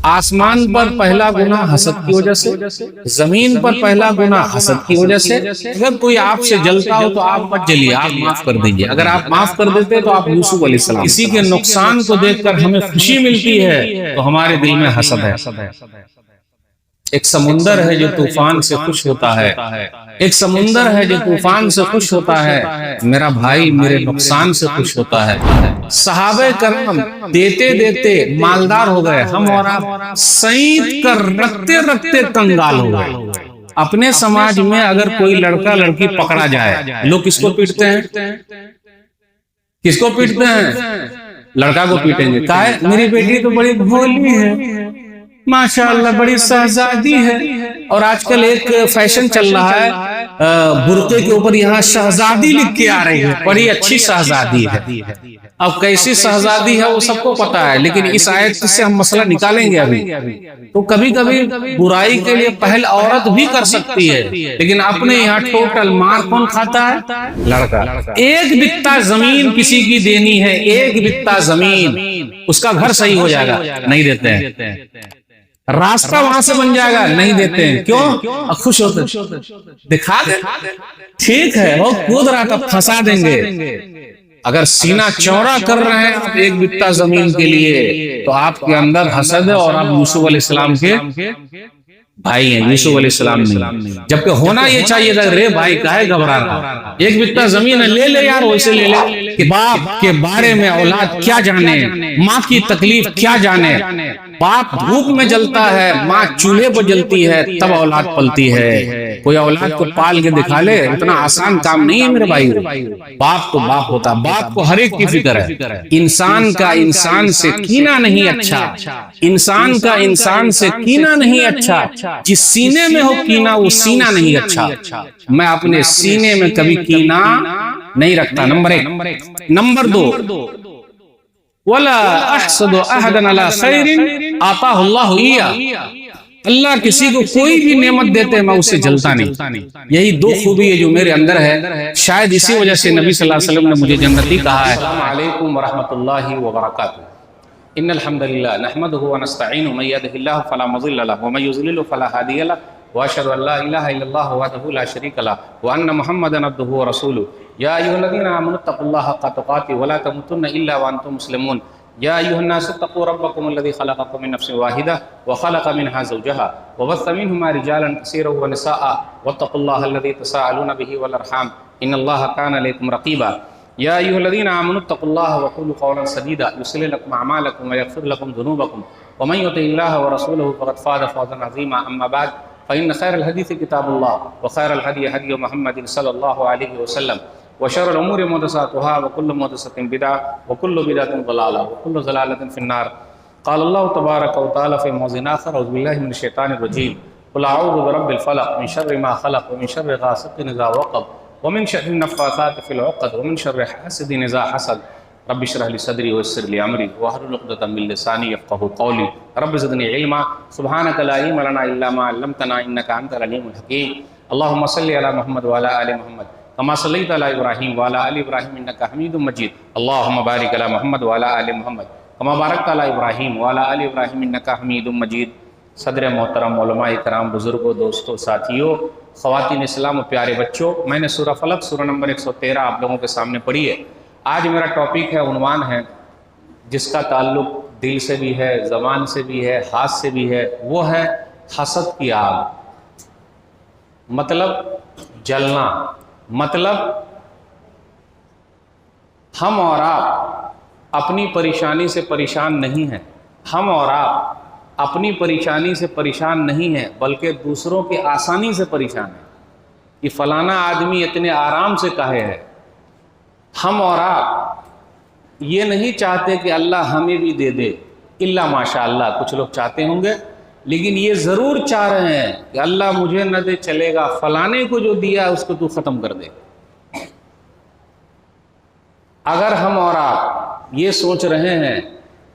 आसमान पर पहला गुनाह हसद की वजह से, जमीन पर पहला गुनाह हसद की वजह से। अगर कोई आपसे जलता हो तो आप मत जलिए, आप माफ कर दीजिए। अगर आप माफ कर देते तो आप यूसुफ अलैहिस्सलाम। किसी के नुकसान को देखकर हमें खुशी मिलती है तो हमारे दिल में हसद है। एक समुंदर है जो तूफान से खुश होता है, एक समुंदर है जो तूफान से खुश होता है, मेरा भाई मेरे नुकसान से खुश होता है। सहाबे करम देते देते मालदार हो गए, हम और आप सईद कर रखते रखते कंगाल हो गए। अपने समाज में अगर कोई लड़का लड़की पकड़ा जाए, लोग किसको पीटते हैं? किसको पीटते हैं? लड़का को पीटेंगे। काहे? मेरी बेटी तो बड़ी भोली है, माशाअल्लाह बड़ी शहजादी है। और आजकल एक फैशन चल रहा है, बुर्के के ऊपर यहाँ शहजादी लिख के आ रही है, बड़ी अच्छी शहजादी है। अब कैसी शहजादी है वो सबको पता है, लेकिन इस आयत से हम मसला निकालेंगे अभी। तो कभी कभी बुराई के लिए पहल औरत भी कर सकती है, लेकिन अपने यहाँ टोटल मार कौन खाता है? लड़का। एक बित्ता जमीन किसी की देनी है, एक बित्ता जमीन, उसका घर सही हो जाएगा, नहीं देते हैं। रास्ता वहां से बन जाएगा, नहीं देते हैं। क्यों? खुश होते, दिखा दे, ठीक है वो कूद रहा था, फंसा देंगे। अगर सीना चौड़ा कर रहे हैं आप एक बित्ता जमीन के लिए, तो आपके अंदर हसद है और आप यूसुफ अलैहिस्सलाम के भाई हैं। यूसुफ अलैहिस्सलाम नहीं, जबकि होना ये चाहिए था, रे भाई काहे घबरा रहा, एक बित्ता जमीन है, ले ले यार, वैसे ले ले। कि बाप के बारे में औलाद क्या जाने, माँ की तकलीफ क्या जाने। बाप धूप में जलता है, माँ चूल्हे पर जलती है, तब औलाद पलती है। कोई औलाद को पाल के दिखा ले, इतना आसान काम नहीं है मेरे भाई। बाप तो बाप होता, बाप को हर एक की फिक्र है। इंसान का इंसान से कीना नहीं अच्छा, इंसान का इंसान से कीना नहीं अच्छा। जिस सीने में हो कीना वो सीना नहीं अच्छा। मैं अपने सीने में कभी कीना नहीं रखता, नंबर एक। नंबर दो, वला अहसदु अहदन अला खैरिन आताहुल्लाहु इय्या। अल्लाह किसी को कोई भी नेमत देते हैं, मैं उससे जलता नहीं। यही दो खूबी है जो मेरे अंदर है। शायद इसी वजह से नबी सल्लल्लाहु अलैहि वसल्लम ने मुझे जन्नती कहा है। अस्सलामु अलैकुम व रहमतुल्लाहि व बरकातुहू। इन्नल हम्दुलिल्लाह नहमदुहु व नस्तईनुहु मन यहदिहिल्लाहु फला मुज़िल्ल लहु व मन युज़लिलहु फला हादिय लहु व अशहदु अल्ला इलाहा इल्लल्लाह वहदहु ला शरीका लहु व अन्ना मुहम्मदन अब्दुहु व रसूलुहु। या अय्युहल्लज़ीना आमनु तक़ुल्लाहा हक़्क़ तुक़ातिहि व ला तमूतुन्ना इल्ला व अन्तुम मुस्लिमून। या अय्युहन्नासु तक़ू रब्बकुम अल्लज़ी ख़लक़कुम मिन नफ़्सिन वाहिदा व ख़लक़ मिनहा ज़ौजहा व बस्स मिनहुमा रिजालन कसीरन व निसाअ वत्तक़ुल्लाह अल्लज़ी तसाअलून बिही वल अरहाम इन्नल्लाह काना अलैकुम रक़ीबा। या अय्युहल्लज़ीना आमनु तक़ुल्लाह व क़ूलू क़ौलन सदीदा युस्लिह लकुम अअमालकुम व यग़फ़िर लकुम ज़ुनूबकुम व मन युति'इल्लाह व रसूलहु फ़क़द फ़ाज़ फ़ौज़न अज़ीमा। अम्मा बअद फ़इन्न ख़ैरल हदीथि किताबुल्लाह व ख़ैरल हदयि हदयु मुहम्मदिन सल्लल्लाहु अलैहि वसल्लम व शर्रुल उमूरि मुहदसातुहा व कुल्लु मुहदसतिन बिदअह व कुल्लु बिदअतिन ज़लालह व कुल्लु ज़लालतिन फ़िन्नार। क़ाल अल्लाहु तबारक व तआला फ़ी मौज़िन आख़र अऊज़ु बिल्लाहि मिनश शैतानिर रजीम। क़ुल अऊज़ु बिरब्बिल फ़लक़ मिन शर्रि मा ख़लक़ व मिन शर्रि गासिक़िन इज़ा वक़ब व मिन शर्रि नफ़्फ़ाथाति फ़िल उक़द व मिन शर्रि हासिदिन इज़ा हसद। रब्बि इश्रह ली सदरी व यस्सिर ली अमरी वहलुल उक़दतम मिन लिसानी यफ़क़हू क़ौली। रब्बि ज़िदनी इल्मा सुब्हानक ला इल्मा लना इल्ला मा अल्लमतना इन्नका अंतल अलीमुल हकीम। अल्लाहुम्मा सल्लि अला मुहम्मद व अला आलि मुहम्मद कमा सल्लैता अला इब्राहीम व अला आलि इब्राहीम इन्नका हमीदुम मजीद। अल्लाहुम्मा बारिक अला मुहम्मद व अला आलि मुहम्मद कमा बारकता अला इब्राहीम व अला आलि इब्राहीम इन्नका हमीदुम मजीद। सदर मोहतरम, उलमाए कराम, बुजुर्गों, दोस्तों, साथियों, ख़वातीन इस्लाम और प्यारे बच्चों, मैंने सूरह फलक सूरह नंबर 113 आप लोगों के सामने पढ़ी है। आज मेरा टॉपिक है, उन्वान है, जिसका ताल्लुक दिल से भी है, ज़बान से भी है, हाथ से भी है। वो है हसद की आग। मतलब जलना, मतलब हम और आप अपनी परेशानी से परेशान नहीं हैं। हम और आप अपनी परेशानी से परेशान नहीं हैं, बल्कि दूसरों की आसानी से परेशान हैं कि फ़लाना आदमी इतने आराम से काहे है। हम और आप ये नहीं चाहते कि अल्लाह हमें भी दे दे, इल्ला माशाअल्लाह कुछ लोग चाहते होंगे, लेकिन ये ज़रूर चाह रहे हैं कि अल्लाह मुझे न दे चलेगा, फ़लाने को जो दिया उसको तू ख़त्म कर दे। अगर हम और आप ये सोच रहे हैं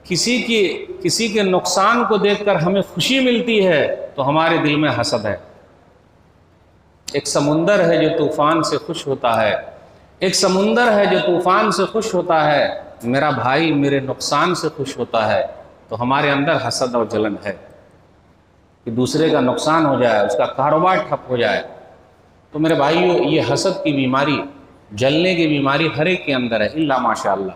किसी के नुकसान को देखकर हमें खुशी मिलती है, तो हमारे दिल में हसद है। एक समुंदर है जो तूफ़ान से खुश होता है, एक समुंदर है जो तूफ़ान से खुश होता है, मेरा भाई मेरे नुकसान से खुश होता है। तो हमारे अंदर हसद और जलन है कि दूसरे का नुकसान हो जाए, उसका कारोबार ठप हो जाए। तो मेरे भाइयों, ये हसद की बीमारी, जलने की बीमारी हर एक के अंदर है, इल्ला माशाअल्लाह।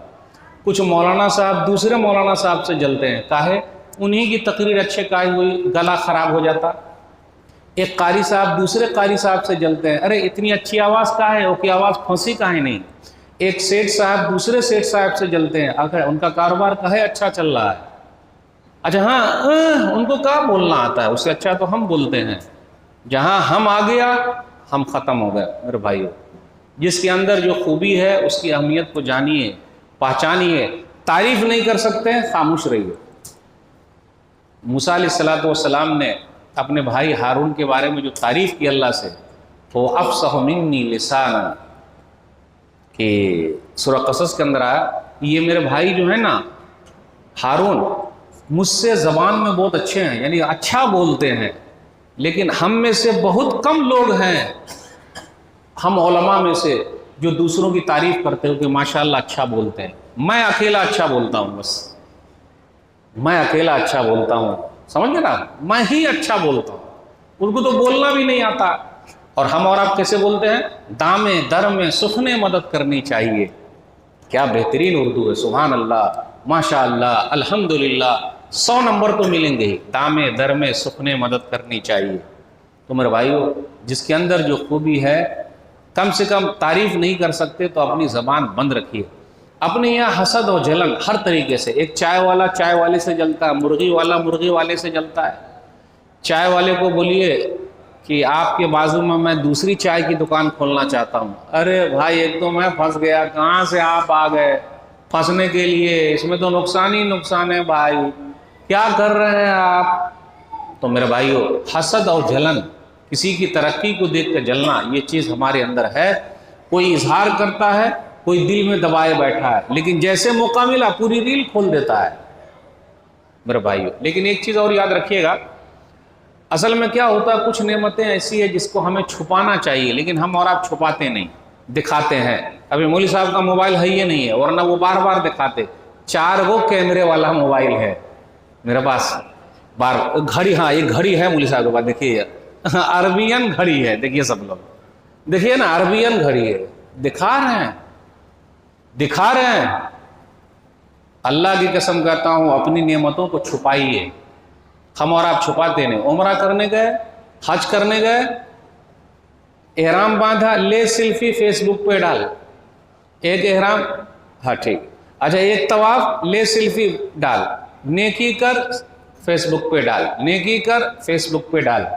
कुछ मौलाना साहब दूसरे मौलाना साहब से जलते हैं, काहे? उन्हीं की तकरीर अच्छे काहे हुई गला ख़राब हो जाता। एक कारी साहब दूसरे कारी साहब से जलते हैं, अरे इतनी अच्छी आवाज़ काहे है, उसकी आवाज़ फंसी काहे नहीं। एक सेठ साहब दूसरे सेठ साहब से जलते हैं, अगर उनका कारोबार काहे अच्छा चल रहा है। अच्छा हाँ, उनको क्या बोलना आता है, उससे अच्छा तो हम बोलते हैं। जहाँ हम आ गया हम ख़त्म हो गए। मेरे भाइयों, जिसके अंदर जो खूबी है उसकी अहमियत को जानिए, पहचानिए। तारीफ नहीं कर सकते हैं, खामोश रहिए। मूसा अलैहिस्सलातु वस्सलाम ने अपने भाई हारून के बारे में जो तारीफ़ की अल्लाह से, वो अफ़सह मिन्नी लिसानन, कि सूरह क़सस के अंदर आया, ये मेरे भाई जो है ना हारून, मुझसे ज़बान में बहुत अच्छे हैं, यानी अच्छा बोलते हैं। लेकिन हम में से बहुत कम लोग हैं, हम उलमा में से, जो दूसरों की तारीफ़ करते हो कि माशाअल्लाह अच्छा बोलते हैं। मैं अकेला अच्छा बोलता हूँ, बस मैं अकेला अच्छा बोलता हूँ, समझ गए ना, मैं ही अच्छा बोलता हूँ, उनको तो बोलना भी नहीं आता। और हम और आप कैसे बोलते हैं? दामे दर में सुखने मदद करनी चाहिए। क्या बेहतरीन उर्दू है, सुभान अल्लाह, माशाअल्लाह, अल्हम्दुलिल्लाह। 100 नंबर तो मिलेंगे ही। दामे दर में सुखने मदद करनी चाहिए। तो मेरे भाइयों, जिसके अंदर जो खूबी है, कम से कम तारीफ़ नहीं कर सकते तो अपनी ज़बान बंद रखिए। अपने यहाँ हसद और जलन हर तरीके से, एक चाय वाला चाय वाले से जलता है, मुर्गी वाला मुर्गी वाले से जलता है। चाय वाले को बोलिए कि आपके बाजू में मैं दूसरी चाय की दुकान खोलना चाहता हूँ। अरे भाई, एक तो मैं फंस गया, कहाँ से आप आ गए फंसने के लिए, इसमें तो नुकसान ही नुकसान है भाई, क्या कर रहे हैं आप। तो मेरे भाइयों, हसद और जलन, किसी की तरक्की को देख कर जलना, ये चीज़ हमारे अंदर है। कोई इजहार करता है, कोई दिल में दबाए बैठा है, लेकिन जैसे मौका मिला पूरी रील खोल देता है मेरे भाइयों। लेकिन एक चीज़ और याद रखिएगा, असल में क्या होता है, कुछ नेमतें ऐसी है जिसको हमें छुपाना चाहिए, लेकिन हम और आप छुपाते नहीं, दिखाते हैं। अभी मौलवी साहब का मोबाइल है, ये नहीं है, वरना वो बार बार दिखाते। 4 गो कैमरे वाला मोबाइल है मेरे पास। बार घड़ी, हाँ एक घड़ी है मौलवी साहब के पास, देखिए अरबियन घड़ी है, देखिए सब लोग देखिए ना, अरबियन घड़ी है, दिखा रहे हैं। अल्लाह की कसम कहता हूँ, अपनी नेमतों को छुपाइए। हम और आप छुपाते नहीं। उम्रा करने गए, हज करने गए, एहराम बांधा, ले सेल्फी फेसबुक पे डाल। एक एहराम, हाँ ठीक, अच्छा एक तवाफ, ले सेल्फी डाल, नेकी कर फेसबुक पे डाल, नेकी कर फेसबुक पे डाल।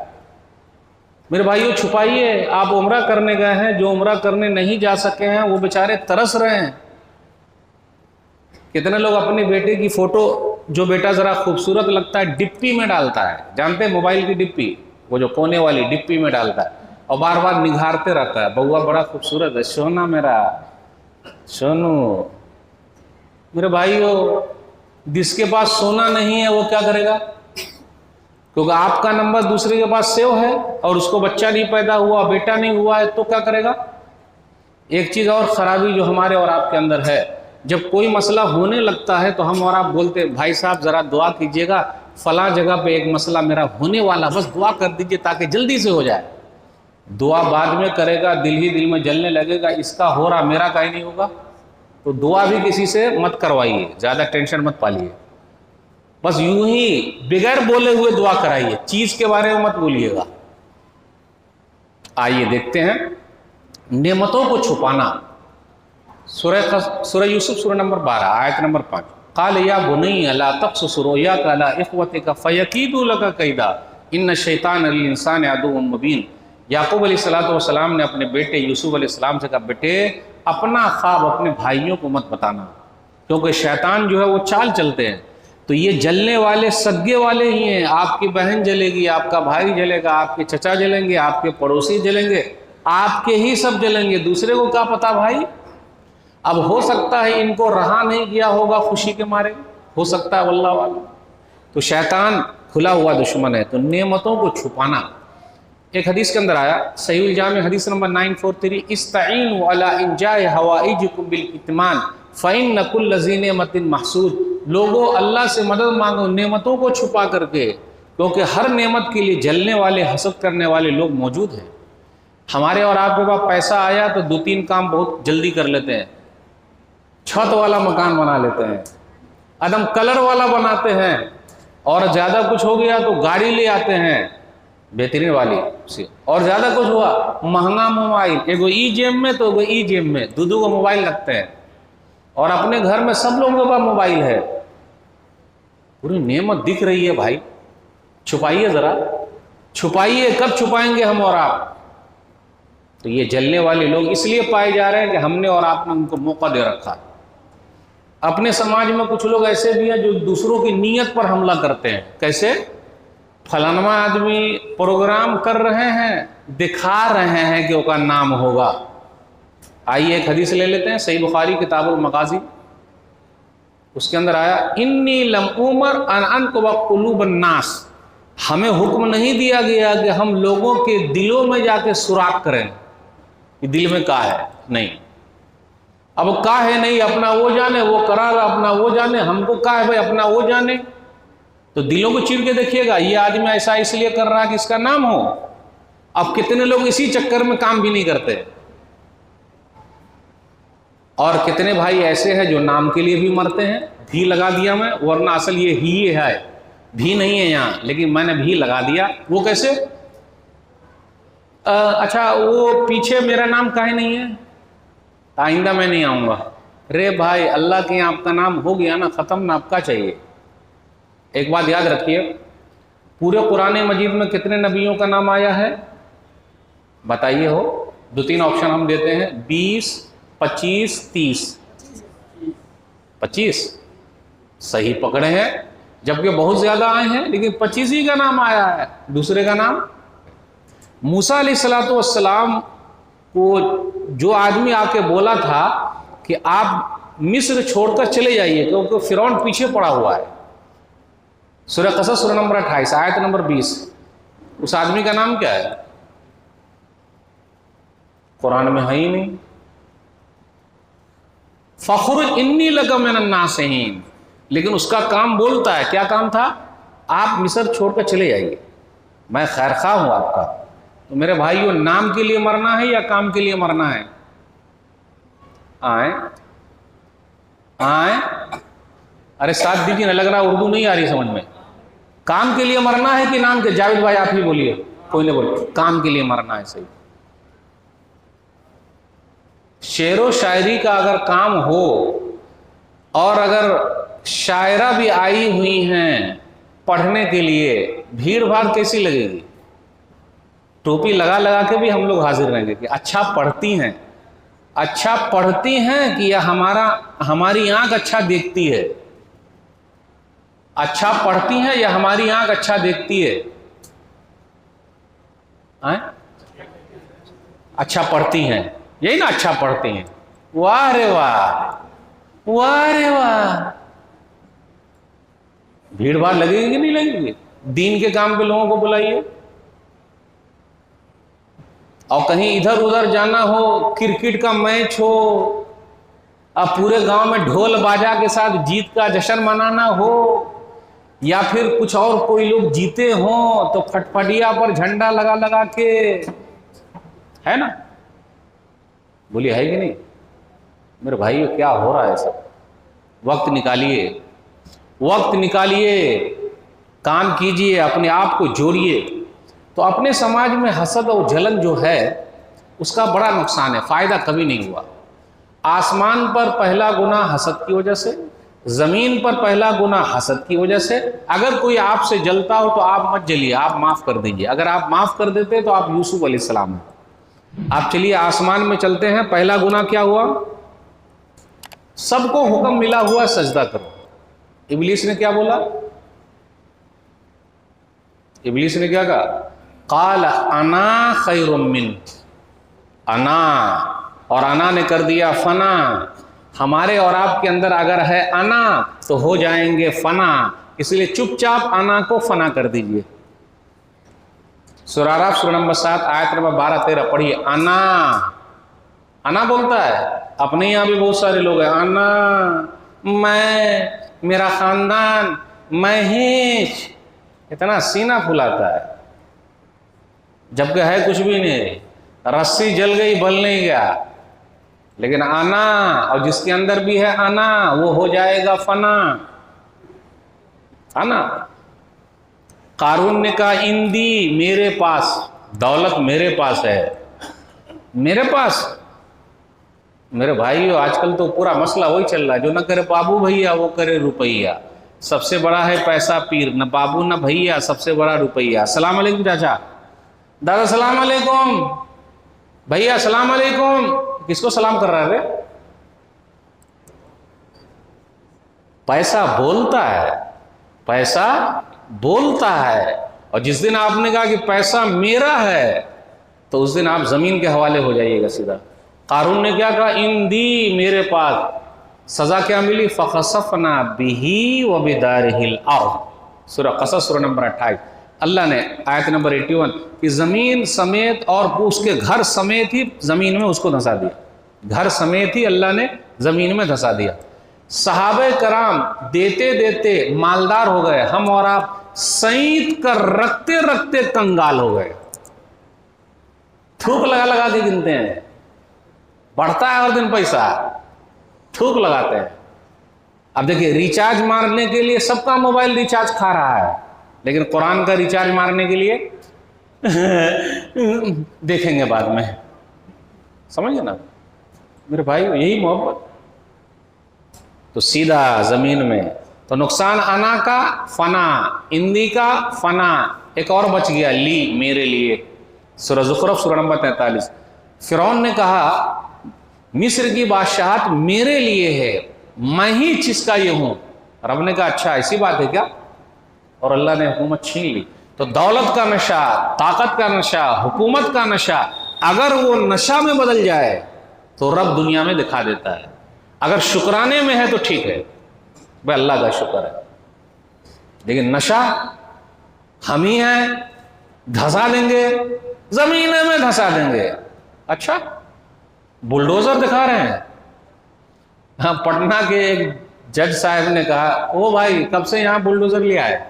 मेरे भाइयों, छुपाइए। आप उम्रा करने गए हैं, जो उम्रा करने नहीं जा सके हैं वो बेचारे तरस रहे हैं। कितने लोग अपने बेटे की फ़ोटो, जो बेटा ज़रा खूबसूरत लगता है, डिप्पी में डालता है, जानते हैं मोबाइल की डिप्पी, वो जो कोने वाली डिप्पी में डालता है, और बार बार निघारते रहता है, बउआ बड़ा खूबसूरत है, सोना मेरा सोनू। मेरे भाइयों, जिसके पास सोना नहीं है वो क्या करेगा? क्योंकि आपका नंबर दूसरे के पास सेव है और उसको बच्चा नहीं पैदा हुआ, बेटा नहीं हुआ है, तो क्या करेगा? एक चीज़ और ख़राबी जो हमारे और आपके अंदर है, जब कोई मसला होने लगता है तो हम और आप बोलते हैं, भाई साहब ज़रा दुआ कीजिएगा, फ़लाँ जगह पे एक मसला मेरा होने वाला, बस दुआ कर दीजिए ताकि जल्दी से हो जाए। दुआ बाद में करेगा, दिल ही दिल में जलने लगेगा, इसका हो रहा मेरा का ही नहीं होगा। तो दुआ भी किसी से मत करवाइए, ज़्यादा टेंशन मत पालिए, बस यूं ही बिगैर बोले हुए दुआ कराइए, चीज़ के बारे में मत बोलिएगा। आइए देखते हैं नेमतों को छुपाना। सूरह यूसुफ सूरह नंबर 12 आयत नंबर 5, क़ाल या बुनैया ला तक़्सुस रुय्याका अला इख़्वतिका फ़यकीदू लका कैदा इन्न शैतान लिल इंसान अदुव्वुम मुबीन। याकूब अलैहिस्सलातु वस्सलाम ने अपने बेटे यूसुफ अलैहिस्सलाम से कहा, बेटे अपना ख्वाब अपने भाइयों को मत बताना, क्योंकि शैतान जो है वो चाल चलते हैं। तो ये जलने वाले सगे वाले ही हैं। आपकी बहन जलेगी, आपका भाई जलेगा, आपके चचा जलेंगे, आपके पड़ोसी जलेंगे, आपके ही सब जलेंगे, दूसरे को क्या पता भाई। अब हो सकता है इनको रहा नहीं गया होगा खुशी के मारे, हो सकता है, वल्लाह वाला। तो शैतान खुला हुआ दुश्मन है। तो नेमतों को छुपाना, एक हदीस के अंदर आया, सहीहुल जामी हदीस नंबर 943, इस्तईनु अला इंजाए हवाइजिकुम बिल कितमान फ़इन्न कुल्ल ज़ी नेमतिन महसूद। लोगों अल्लाह से मदद मांगो नेमतों को छुपा करके, क्योंकि हर नेमत के लिए जलने वाले, हसद करने वाले लोग मौजूद हैं। हमारे और आपके पास पैसा आया तो 2-3 काम बहुत जल्दी कर लेते हैं। छत वाला मकान बना लेते हैं, एकदम कलर वाला बनाते हैं, और ज़्यादा कुछ हो गया तो गाड़ी ले आते हैं बेहतरीन वाली से, और ज़्यादा कुछ हुआ महंगा मोबाइल, एगो ई जेब में तो एगो ई जेब में, दो को मोबाइल रखते हैं। और अपने घर में सब लोगों के पास मोबाइल है। पूरी नेमत दिख रही है भाई, छुपाइए ज़रा, छुपाइए। कब छुपाएंगे हम और आप? तो ये जलने वाले लोग इसलिए पाए जा रहे हैं कि हमने और आपने उनको मौका दे रखा। अपने समाज में कुछ लोग ऐसे भी हैं जो दूसरों की नीयत पर हमला करते हैं। कैसे? फलाना आदमी प्रोग्राम कर रहे हैं, दिखा रहे हैं कि उसका नाम होगा। आइए एक हदीस ले लेते हैं, सही बुखारी किताबुल मगाजी, उसके अंदर आया इन्नी लम उमर अन अनकुब नास, हमें हुक्म नहीं दिया गया कि हम लोगों के दिलों में जाके सुराख करें कि दिल में क्या है। नहीं, अब क्या है नहीं, अपना वो जाने, वो करार अपना वो जाने, हमको क्या है भाई अपना वो जाने। तो दिलों को चीर के देखिएगा, ये आदमी ऐसा इसलिए कर रहा है कि इसका नाम हो। अब कितने लोग इसी चक्कर में काम भी नहीं करते, और कितने भाई ऐसे हैं जो नाम के लिए भी मरते हैं। भी लगा दिया मैं, वरना असल ये ही है, भी नहीं है यहाँ, लेकिन मैंने भी लगा दिया। वो कैसे? अच्छा वो पीछे मेरा नाम काहे नहीं है, आइंदा मैं नहीं आऊँगा। रे भाई, अल्लाह के यहाँ आपका नाम हो गया ना, ख़त्म ना, आपका चाहिए। एक बात याद रखिए, पूरे कुरान मजीद में कितने नबियों का नाम आया है बताइए हो? 2-3 ऑप्शन हम देते हैं, 20, 25, 30। 25 सही पकड़े हैं, जबकि बहुत ज़्यादा आए हैं, लेकिन 25 ही का नाम आया है। दूसरे का नाम मूसा अलैहिस्सलातु वस्सलाम को जो आदमी आके बोला था कि आप मिस्र छोड़कर चले जाइए क्योंकि फिरौन पीछे पड़ा हुआ है, सूरह क़सस सूरह नंबर 28 आयत नंबर 20, उस आदमी का नाम क्या है? कुरान में है ही नहीं। फ़ख़्रुज इन्नी लका मिनन नासिहीन, लेकिन उसका काम बोलता है, क्या काम था? आप मिस्र छोड़कर चले जाइए, मैं खैरखा हूं आपका। तो मेरे भाइयों, नाम के लिए मरना है या काम के लिए मरना है? आए आए, अरे साथ दीजिए ना, लग रहा उर्दू नहीं आ रही समझ में। काम के लिए मरना है कि नाम के? जावेद भाई आप ही बोलिए, कोई नहीं बोले। काम के लिए मरना है, सही। शेरो शायरी का अगर काम हो, और अगर शायरा भी आई हुई हैं पढ़ने के लिए, भीड़ भाड़ कैसी लगेगी? टोपी लगा लगा के भी हम लोग हाजिर रहेंगे कि अच्छा पढ़ती हैं, अच्छा पढ़ती हैं कि या हमारी आंख अच्छा देखती है। अच्छा पढ़ती हैं या हमारी आंख अच्छा देखती है? अच्छा पढ़ती हैं, यही ना, अच्छा पढ़ती हैं। वाह रे वाह, वाह रे वाह। भीड़ भाड़ लगेगी कि नहीं लगेगी? दीन के काम पे लोगों को बुलाइए, और कहीं इधर उधर जाना हो, क्रिकेट का मैच हो, अब पूरे गांव में ढोल बाजा के साथ जीत का जश्न मनाना हो, या फिर कुछ और कोई लोग जीते हों तो फटफटिया पर झंडा लगा लगा के, है ना? बोलिए है कि नहीं? मेरे भाइयों, क्या हो रहा है सब? वक्त निकालिए, वक्त निकालिए, काम कीजिए, अपने आप को जोड़िए। तो अपने समाज में हसद और जलन जो है उसका बड़ा नुकसान है, फ़ायदा कभी नहीं हुआ। आसमान पर पहला गुनाह हसद की वजह से, ज़मीन पर पहला गुनाह हसद की वजह से। अगर कोई आपसे जलता हो तो आप मत जलिए, आप माफ़ कर दीजिए। अगर आप माफ़ कर देते तो आप यूसुफ अलैहिस्सलाम हैं। आप चलिए आसमान में चलते हैं, पहला गुनाह क्या हुआ? सबको हुक्म मिला हुआ सजदा करो। इब्लीस ने क्या बोला? इब्लीस ने क्या कहा? काल अना खैरुम मिन, अना, और अना ने कर दिया फना। हमारे और आपके अंदर अगर है अना तो हो जाएंगे फना, इसलिए चुपचाप अना को फना कर दीजिए। सूरह आराफ सूरह नंबर 7 आयत नंबर 12-13 पढ़िए। अना बोलता है, अपने यहाँ भी बहुत सारे लोग हैं, अना मैं, मेरा खानदान, मैं ही, इतना सीना फुलाता है, जबकि है कुछ भी नहीं। रस्सी जल गई, बल नहीं गया, लेकिन आना, और जिसके अंदर भी है आना, वो हो जाएगा फना। आना। कारून ने कहा इंदी, मेरे पास दौलत मेरे पास है, मेरे पास। मेरे भाई आजकल तो पूरा मसला वही चल रहा है, जो न करे बाबू भैया वो करे रुपैया। सबसे बड़ा है पैसा पीर, न बाबू न भैया, सबसे बड़ा रुपैया। सलाम अलैकुम चाचा, दादा सलाम अलैकुम, भैया सलाम अलैकुम। किसको सलाम कर रहा है रे? पैसा बोलता है, पैसा बोलता है। और जिस दिन आपने कहा कि पैसा मेरा है, तो उस दिन आप जमीन के हवाले हो जाइएगा सीधा। कारून ने क्या कहा? इंदी, मेरे पास। सजा क्या मिली? फखसफना बिही व बिदारिहिल अर्द। सूरह क़सस सूरह नंबर 28। अल्लाह ने आयत नंबर 81 कि ज़मीन समेत और उसके घर समेत ही ज़मीन में उसको धंसा दिया। घर समेत ही अल्लाह ने ज़मीन में धंसा दिया। सहाबे कराम देते देते मालदार हो गए, हम और आप सईत कर रखते रखते कंगाल हो गए। थूक लगा लगा के गिनते हैं, बढ़ता है हर दिन पैसा, थूक लगाते हैं। अब देखिए, रिचार्ज मारने के लिए सबका मोबाइल रिचार्ज खा रहा है, लेकिन कुरान का रिचार्ज मारने के लिए देखेंगे बाद में। समझे ना मेरे भाई, यही मोहब्बत। तो सीधा जमीन में तो नुकसान आना का फना, इंदी का फना। एक और बच गया, ली, मेरे लिए। सूरह ज़ुख़रुफ़ सूरह नंबर 43। फ़िरौन ने कहा मिस्र की बादशाहत मेरे लिए है, मैं ही जिसका ये हूं। रब ने कहा अच्छा ऐसी बात है क्या? और अल्लाह ने हुकूमत छीन ली। तो दौलत का नशा, ताकत का नशा, हुकूमत का नशा, अगर वो नशा में बदल जाए तो रब दुनिया में दिखा देता है। अगर शुक्राने में है तो ठीक है, भाई अल्लाह का शुक्र है। लेकिन नशा हम ही हैं, धंसा देंगे, जमीन में धंसा देंगे। अच्छा, बुलडोजर दिखा रहे हैं। हाँ, पटना के एक जज साहब ने कहा, ओ भाई कब से यहाँ बुलडोजर लिया है?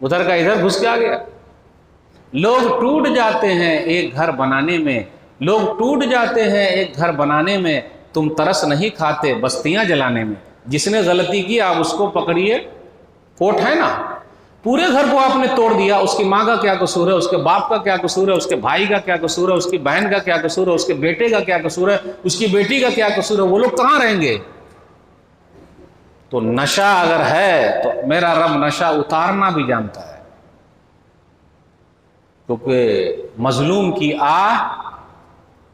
उधर का इधर घुस के आ गया। लोग टूट जाते हैं एक घर बनाने में, लोग टूट जाते हैं एक घर बनाने में, तुम तरस नहीं खाते बस्तियां जलाने में। जिसने गलती की आप उसको पकड़िए, कोर्ट है ना, पूरे घर को आपने तोड़ दिया। उसकी माँ का क्या कसूर है, उसके बाप का क्या कसूर है, उसके भाई का क्या कसूर है, उसकी बहन का क्या कसूर है, उसके बेटे का क्या कसूर है, उसकी बेटी का क्या कसूर है? वो लोग कहाँ रहेंगे? तो नशा अगर है तो मेरा रब नशा उतारना भी जानता है, क्योंकि मजलूम की आह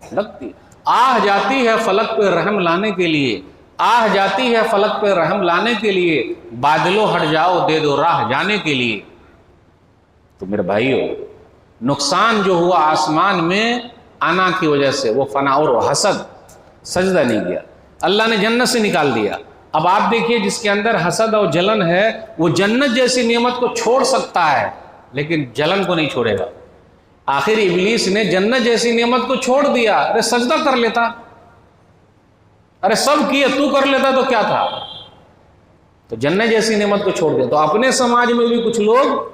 लगती, आह जाती है फलक पे रहम लाने के लिए, आह जाती है फलक पे रहम लाने के लिए, बादलों हट जाओ दे दो राह जाने के लिए। तो मेरे भाइयों, नुकसान जो हुआ आसमान में आना की वजह से, वो फना और हसद, सजदा नहीं किया, अल्लाह ने जन्नत से निकाल दिया। अब आप देखिए, जिसके अंदर हसद और जलन है, वो जन्नत जैसी नेमत को छोड़ सकता है, लेकिन जलन को नहीं छोड़ेगा। आखिर इब्लीस ने जन्नत जैसी नेमत को छोड़ दिया। अरे सजदा कर लेता, अरे सब किए, तू कर लेता तो क्या था? तो जन्नत जैसी नेमत को छोड़ दिया। तो अपने समाज में भी कुछ लोग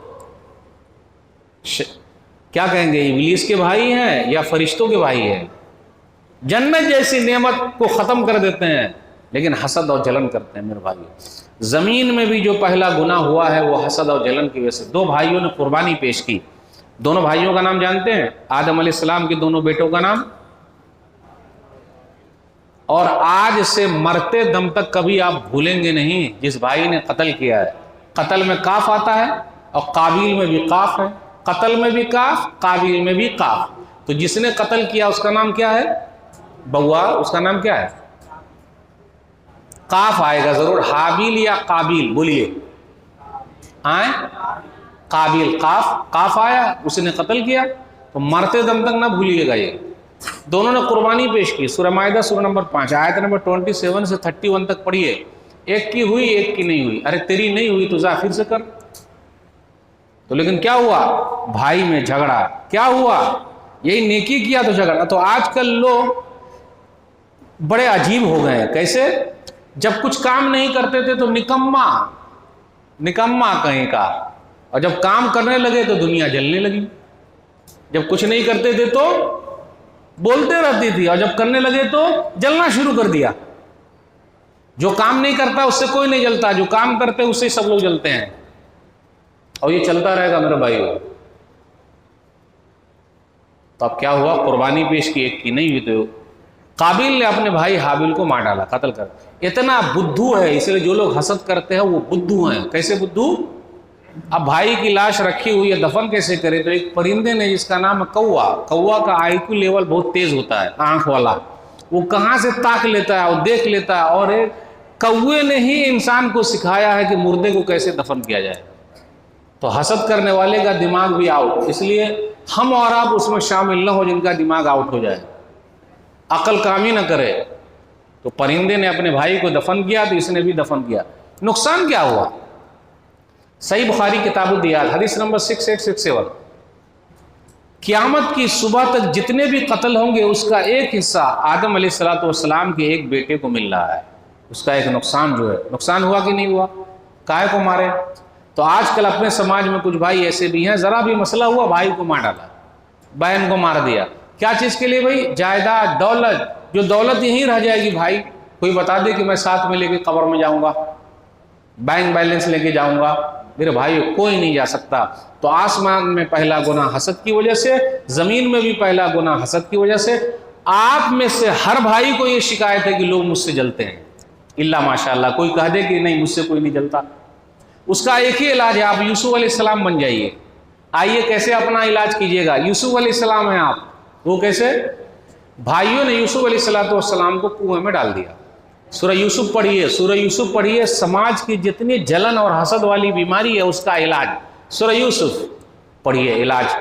क्या कहेंगे, इब्लीस के भाई हैं या फरिश्तों के भाई हैं? जन्नत जैसी नेमत को खत्म कर देते हैं, लेकिन हसद और जलन करते हैं। मेरे भाई, जमीन में भी जो पहला गुनाह हुआ है वो हसद और जलन की वजह से। दो भाइयों ने कुर्बानी पेश की। दोनों भाइयों का नाम जानते हैं? आदम अलैहिस्सलाम के दोनों बेटों का नाम। और आज से मरते दम तक कभी आप भूलेंगे नहीं जिस भाई ने कत्ल किया है। कत्ल में काफ आता है और काबिल में भी काफ है, कत्ल में भी काफ, काबिल में भी काफ। तो जिसने कत्ल किया उसका नाम क्या है? बउआ, उसका नाम क्या है? काफ आएगा जरूर। हाबिल या काबिल, बोलिए। आए काबिल, काफ, काफ आया, उसने कत्ल किया। तो मरते दम तक ना भूलिएगा। ये दोनों ने कुर्बानी पेश की। सूरह माइदा सूरह नंबर 5 आयत नंबर 27 से 31 तक पढ़िए। एक की हुई, एक की नहीं हुई। अरे तेरी नहीं हुई तो जा फिर से कर। तो लेकिन क्या हुआ? भाई में झगड़ा। क्या हुआ? यही नेकी किया तो झगड़ा। तो आजकल लोग बड़े अजीब हो गए हैं। कैसे? जब कुछ काम नहीं करते थे तो निकम्मा, निकम्मा कहीं का, और जब काम करने लगे तो दुनिया जलने लगी। जब कुछ नहीं करते थे तो बोलते रहती थी, और जब करने लगे तो जलना शुरू कर दिया। जो काम नहीं करता उससे कोई नहीं जलता, जो काम करते उससे सब लोग जलते हैं, और ये चलता रहेगा मेरे भाइयों। तो अब क्या हुआ, कुर्बानी पेश की, एक की नहीं हुई तो काबिल ने अपने भाई हाबिल को मार डाला, कत्ल कर। इतना बुद्धू है, इसलिए जो लोग हसद करते हैं वो बुद्धू हैं। कैसे बुद्धू? अब भाई की लाश रखी हुई है, दफन कैसे करे? तो एक परिंदे ने जिसका नाम है कौवा, कौवा का आईक्यू लेवल बहुत तेज होता है, आंख वाला, वो कहाँ से ताक लेता है और देख लेता है, और एक कौवे ने ही इंसान को सिखाया है कि मुर्दे को कैसे दफन किया जाए। तो हसद करने वाले का दिमाग भी आउट, इसलिए हम और आप उसमें शामिल न हो जिनका दिमाग आउट हो जाए, अकल काम ही न करे। तो परिंदे ने अपने भाई को दफन किया तो इसने भी दफन किया। नुकसान क्या हुआ? सही बुखारी किताब दियात हदीस नंबर 6867, क़यामत की सुबह तक जितने भी कत्ल होंगे उसका एक हिस्सा आदम अलैहिस्सलाम के एक बेटे को मिल रहा है। उसका एक नुकसान जो है, नुकसान हुआ कि नहीं हुआ? काहे को मारे? तो आजकल अपने समाज में कुछ भाई ऐसे भी हैं, जरा भी मसला हुआ भाई को मार डाला, बहन को मार दिया। क्या चीज़ के लिए भाई? जायदाद, दौलत। जो दौलत यहीं रह जाएगी भाई, कोई बता दे कि मैं साथ में लेके कब्र में जाऊंगा, बैंक बैलेंस लेके जाऊंगा, मेरे भाई कोई नहीं जा सकता। तो आसमान में पहला गुनाह हसद की वजह से, जमीन में भी पहला गुनाह हसद की वजह से। आप में से हर भाई को ये शिकायत है कि लोग मुझसे जलते हैं, इल्ला माशाअल्लाह कोई कह दे कि नहीं मुझसे कोई नहीं जलता। उसका एक ही इलाज है, आप यूसुफ अलैहिस्सलाम बन जाइए। आइए कैसे अपना इलाज कीजिएगा? यूसुफ अलैहिस्सलाम हैं आप, वो कैसे? भाइयों ने यूसुफ अलैहिस्सलाम को कुएं में डाल दिया। सूरह यूसुफ पढ़िए, सूरह यूसुफ पढ़िए, समाज की जितनी जलन और हसद वाली बीमारी है उसका इलाज सूरह यूसुफ पढ़िए, इलाज।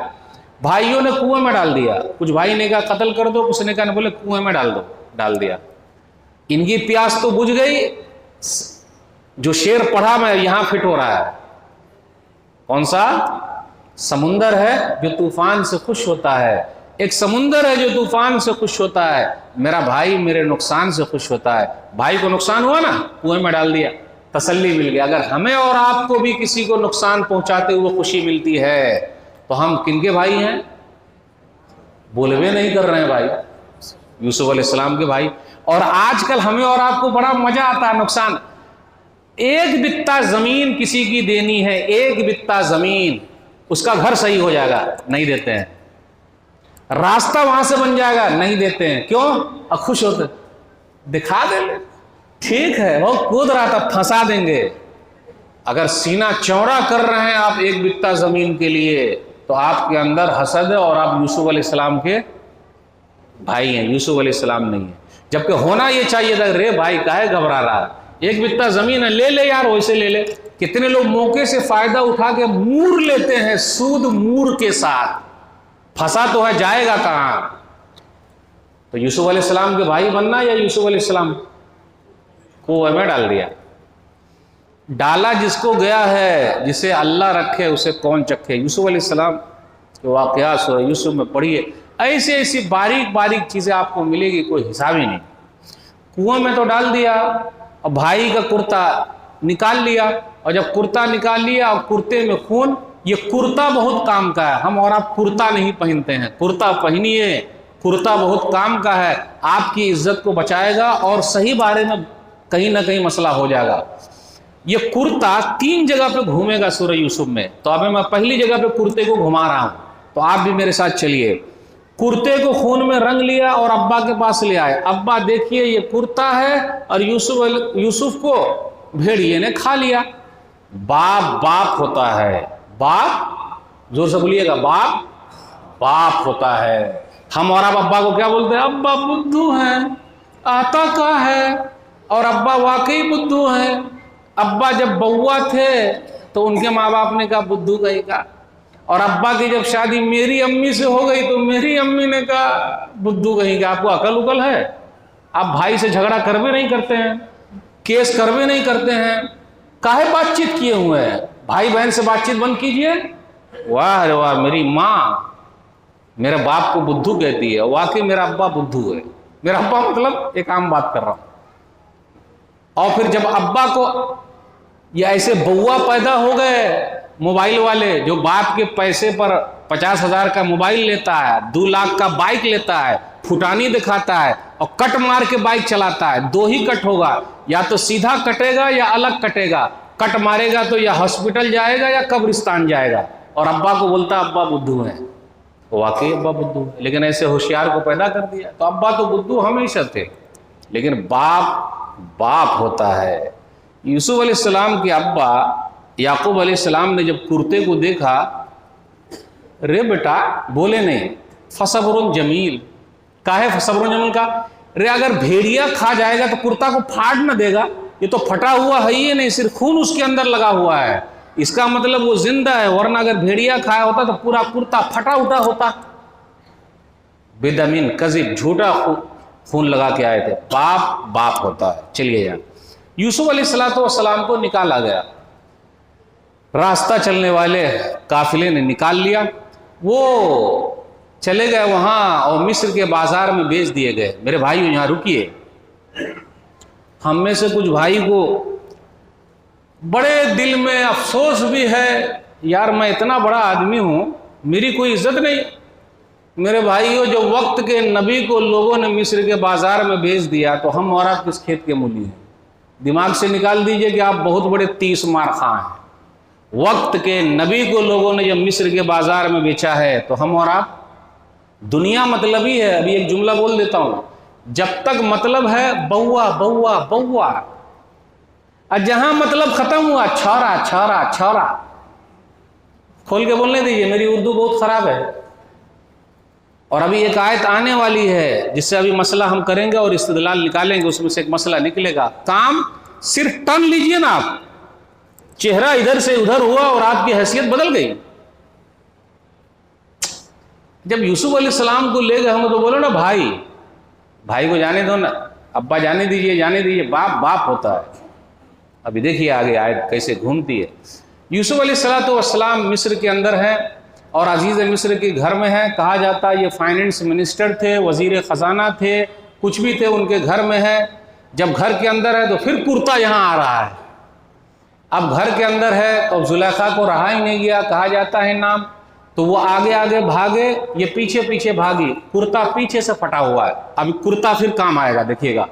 भाइयों ने कुएं में डाल दिया, कुछ भाई ने कहा कत्ल कर दो, कुछ ने कहा बोले कुएं में डाल दो, डाल दिया। इनकी प्यास तो बुझ गई। जो शेर पढ़ा मैं यहां फिट हो रहा है, कौन सा? समुंदर है जो तूफान से खुश होता है, एक समुंदर है जो तूफान से खुश होता है, मेरा भाई मेरे नुकसान से खुश होता है। भाई को नुकसान हुआ ना, कुएं में डाल दिया, तसल्ली मिल गया। अगर हमें और आपको भी किसी को नुकसान पहुंचाते हुए खुशी मिलती है तो हम किनके भाई हैं? बोलवे नहीं कर रहे हैं भाई, यूसुफ अलैहिस्सलाम के भाई। और आजकल हमें और आपको बड़ा मजा आता है नुकसान। एक बित्ता जमीन किसी की देनी है, एक बित्ता जमीन, उसका घर सही हो जाएगा, नहीं देते हैं। रास्ता वहां से बन जाएगा, नहीं देते हैं। क्यों? अब खुश होते, दिखा देंगे, ठीक है वो कूद रहा था फंसा देंगे। अगर सीना चौड़ा कर रहे हैं आप एक बित्ता जमीन के लिए, तो आपके अंदर हसद है और आप यूसुफ अलैहिस्सलाम के भाई हैं, यूसुफ अलैहिस्सलाम नहीं है। जबकि होना ये चाहिए था, रे भाई काहे घबरा रहा है, एक बित्ता जमीन है, ले ले यार, वैसे ले ले। कितने लोग मौके से फायदा उठा के मूर लेते हैं, सूद मूर के साथ, फंसा तो है, जाएगा कहां? तो यूसुफ अलैहिस्सलाम के भाई बनना या यूसुफ अलैहिस्सलाम को में डाल दिया। डाला जिसको गया है, जिसे अल्लाह रखे उसे कौन चखे। यूसुफ अलैहिस्सलाम के वाक़यात सूरह यूसुफ में पढ़िए, ऐसी ऐसी बारीक बारीक चीज़ें आपको मिलेगी, कोई हिसाब ही नहीं। कुआं में तो डाल दिया, और भाई का कुर्ता निकाल लिया, और जब कुर्ता निकाल लिया और कुर्ते में खून, ये कुर्ता बहुत काम का है। हम और आप कुर्ता नहीं पहनते हैं, कुर्ता पहनिए, कुर्ता बहुत काम का है, आपकी इज्जत को बचाएगा और सही बारे में कहीं ना कहीं मसला हो जाएगा। ये कुर्ता 3 जगह पे घूमेगा सूरह यूसुफ में। तो अभी मैं पहली जगह पे कुर्ते को घुमा रहा हूं, तो आप भी मेरे साथ चलिए। कुर्ते को खून में रंग लिया और अब्बा के पास ले आए। अब्बा देखिए ये कुर्ता है, और यूसुफ को भेड़िए ने खा लिया। बाप बाप होता है, बाप, जोर से बोलिएगा, बाप बाप होता है। हम और आप अब्बा को क्या बोलते हैं? अब्बा बुद्धू हैं, आता का है। और अब्बा वाकई बुद्धू हैं। अब्बा जब बउआ थे तो उनके माँ बाप ने कहा बुद्धू कहीं का, और अब्बा की जब शादी मेरी अम्मी से हो गई तो मेरी अम्मी ने कहा बुद्धू कहीं का। आपको अकल उकल है? आप भाई से झगड़ा कर भी नहीं करते हैं, केस कर भी नहीं करते हैं, काहे बातचीत किए हुए हैं? भाई बहन से बातचीत बंद कीजिए। वाह अरे वाह, मेरी माँ मेरे बाप को बुद्धू कहती है, वाकई मेरा अब्बा बुद्धू है। मेरा अब्बा मतलब एक आम बात कर रहा हूं। और फिर जब अब्बा को या ऐसे बउआ पैदा हो गए मोबाइल वाले, जो बाप के पैसे पर 50,000 का मोबाइल लेता है, 2 लाख का बाइक लेता है, फुटानी दिखाता है और कट मार के बाइक चलाता है। 2 ही कट होगा, या तो सीधा कटेगा या अलग कटेगा। कट मारेगा तो या हॉस्पिटल जाएगा या कब्रिस्तान जाएगा। और अब्बा को बोलता अब्बा बुद्धू है, तो वाकई अब्बा बुद्धू है, लेकिन ऐसे होशियार को पैदा कर दिया। तो अब्बा तो बुद्धू हमेशा थे, लेकिन बाप बाप होता है। यूसुफ अलैहिस्सलाम के अब्बा याकूब अलैहिस्सलाम ने जब कुर्ते को देखा, रे बेटा, बोले नहीं, फसब्रुन जमील। काहे फसब्रुन जमील का? रे अगर भेड़िया खा जाएगा तो कुर्ता को फाड़ न देगा, ये तो फटा हुआ है ही नहीं, सिर्फ खून उसके अंदर लगा हुआ है, इसका मतलब वो जिंदा है, वरना अगर भेड़िया खाया होता तो पूरा कुर्ता फटा उठा होता। बेदमीन कज़िब, झूठा खून लगा के आए थे। बाप बाप होता है। चलिए यार, यूसुफ अलैहिस्सलाम को निकाला गया, रास्ता चलने वाले काफिले ने निकाल लिया, वो चले गए वहां और मिस्र के बाजार में बेच दिए गए। मेरे भाइयों यहाँ रुकिए, हम में से कुछ भाई को बड़े दिल में अफसोस भी है, यार मैं इतना बड़ा आदमी हूं, मेरी कोई इज्जत नहीं। मेरे भाइयों, जो वक्त के नबी को लोगों ने मिस्र के बाजार में बेच दिया, तो हम और आप किस खेत के मूली हैं? दिमाग से निकाल दीजिए कि आप बहुत बड़े 30 मार खां हैं। वक्त के नबी को लोगों ने जब मिस्र के बाजार में बेचा है, तो हम और आप, दुनिया मतलबी है। अभी एक जुमला बोल देता हूं, जब तक मतलब है बउआ बउआ बउआ, और जहां मतलब खत्म हुआ छौरा छौरा छौरा। खोल के बोलने दीजिए, मेरी उर्दू बहुत खराब है। और अभी एक आयत आने वाली है जिससे अभी मसला हम करेंगे और इस्तिदलाल निकालेंगे, उसमें से एक मसला निकलेगा। काम सिर्फ टर्न लीजिए ना आप, चेहरा इधर से उधर हुआ और आपकी हैसियत बदल गई। जब यूसुफ अलैहिस्सलाम को ले गए हम, तो बोलो ना भाई, भाई को जाने दो ना, अब्बा जाने दीजिए जाने दीजिए, बाप बाप होता है। अभी देखिए आगे आयत कैसे घूमती है। यूसुफ अलैहिस्सलाम मिस्र के अंदर है और अजीज़ मिस्र के घर में है। कहा जाता है ये फाइनेंस मिनिस्टर थे, वजीर ख़जाना थे, कुछ भी थे, उनके घर में है। जब घर के अंदर है तो फिर कुर्ता यहाँ आ रहा है। अब घर के अंदर है तो जुलेखा को रहा ही नहीं गया, कहा जाता है नाम, तो वो आगे आगे भागे, ये पीछे पीछे भागी, कुर्ता पीछे से फटा हुआ है। अभी कुर्ता फिर काम आएगा, देखिएगा।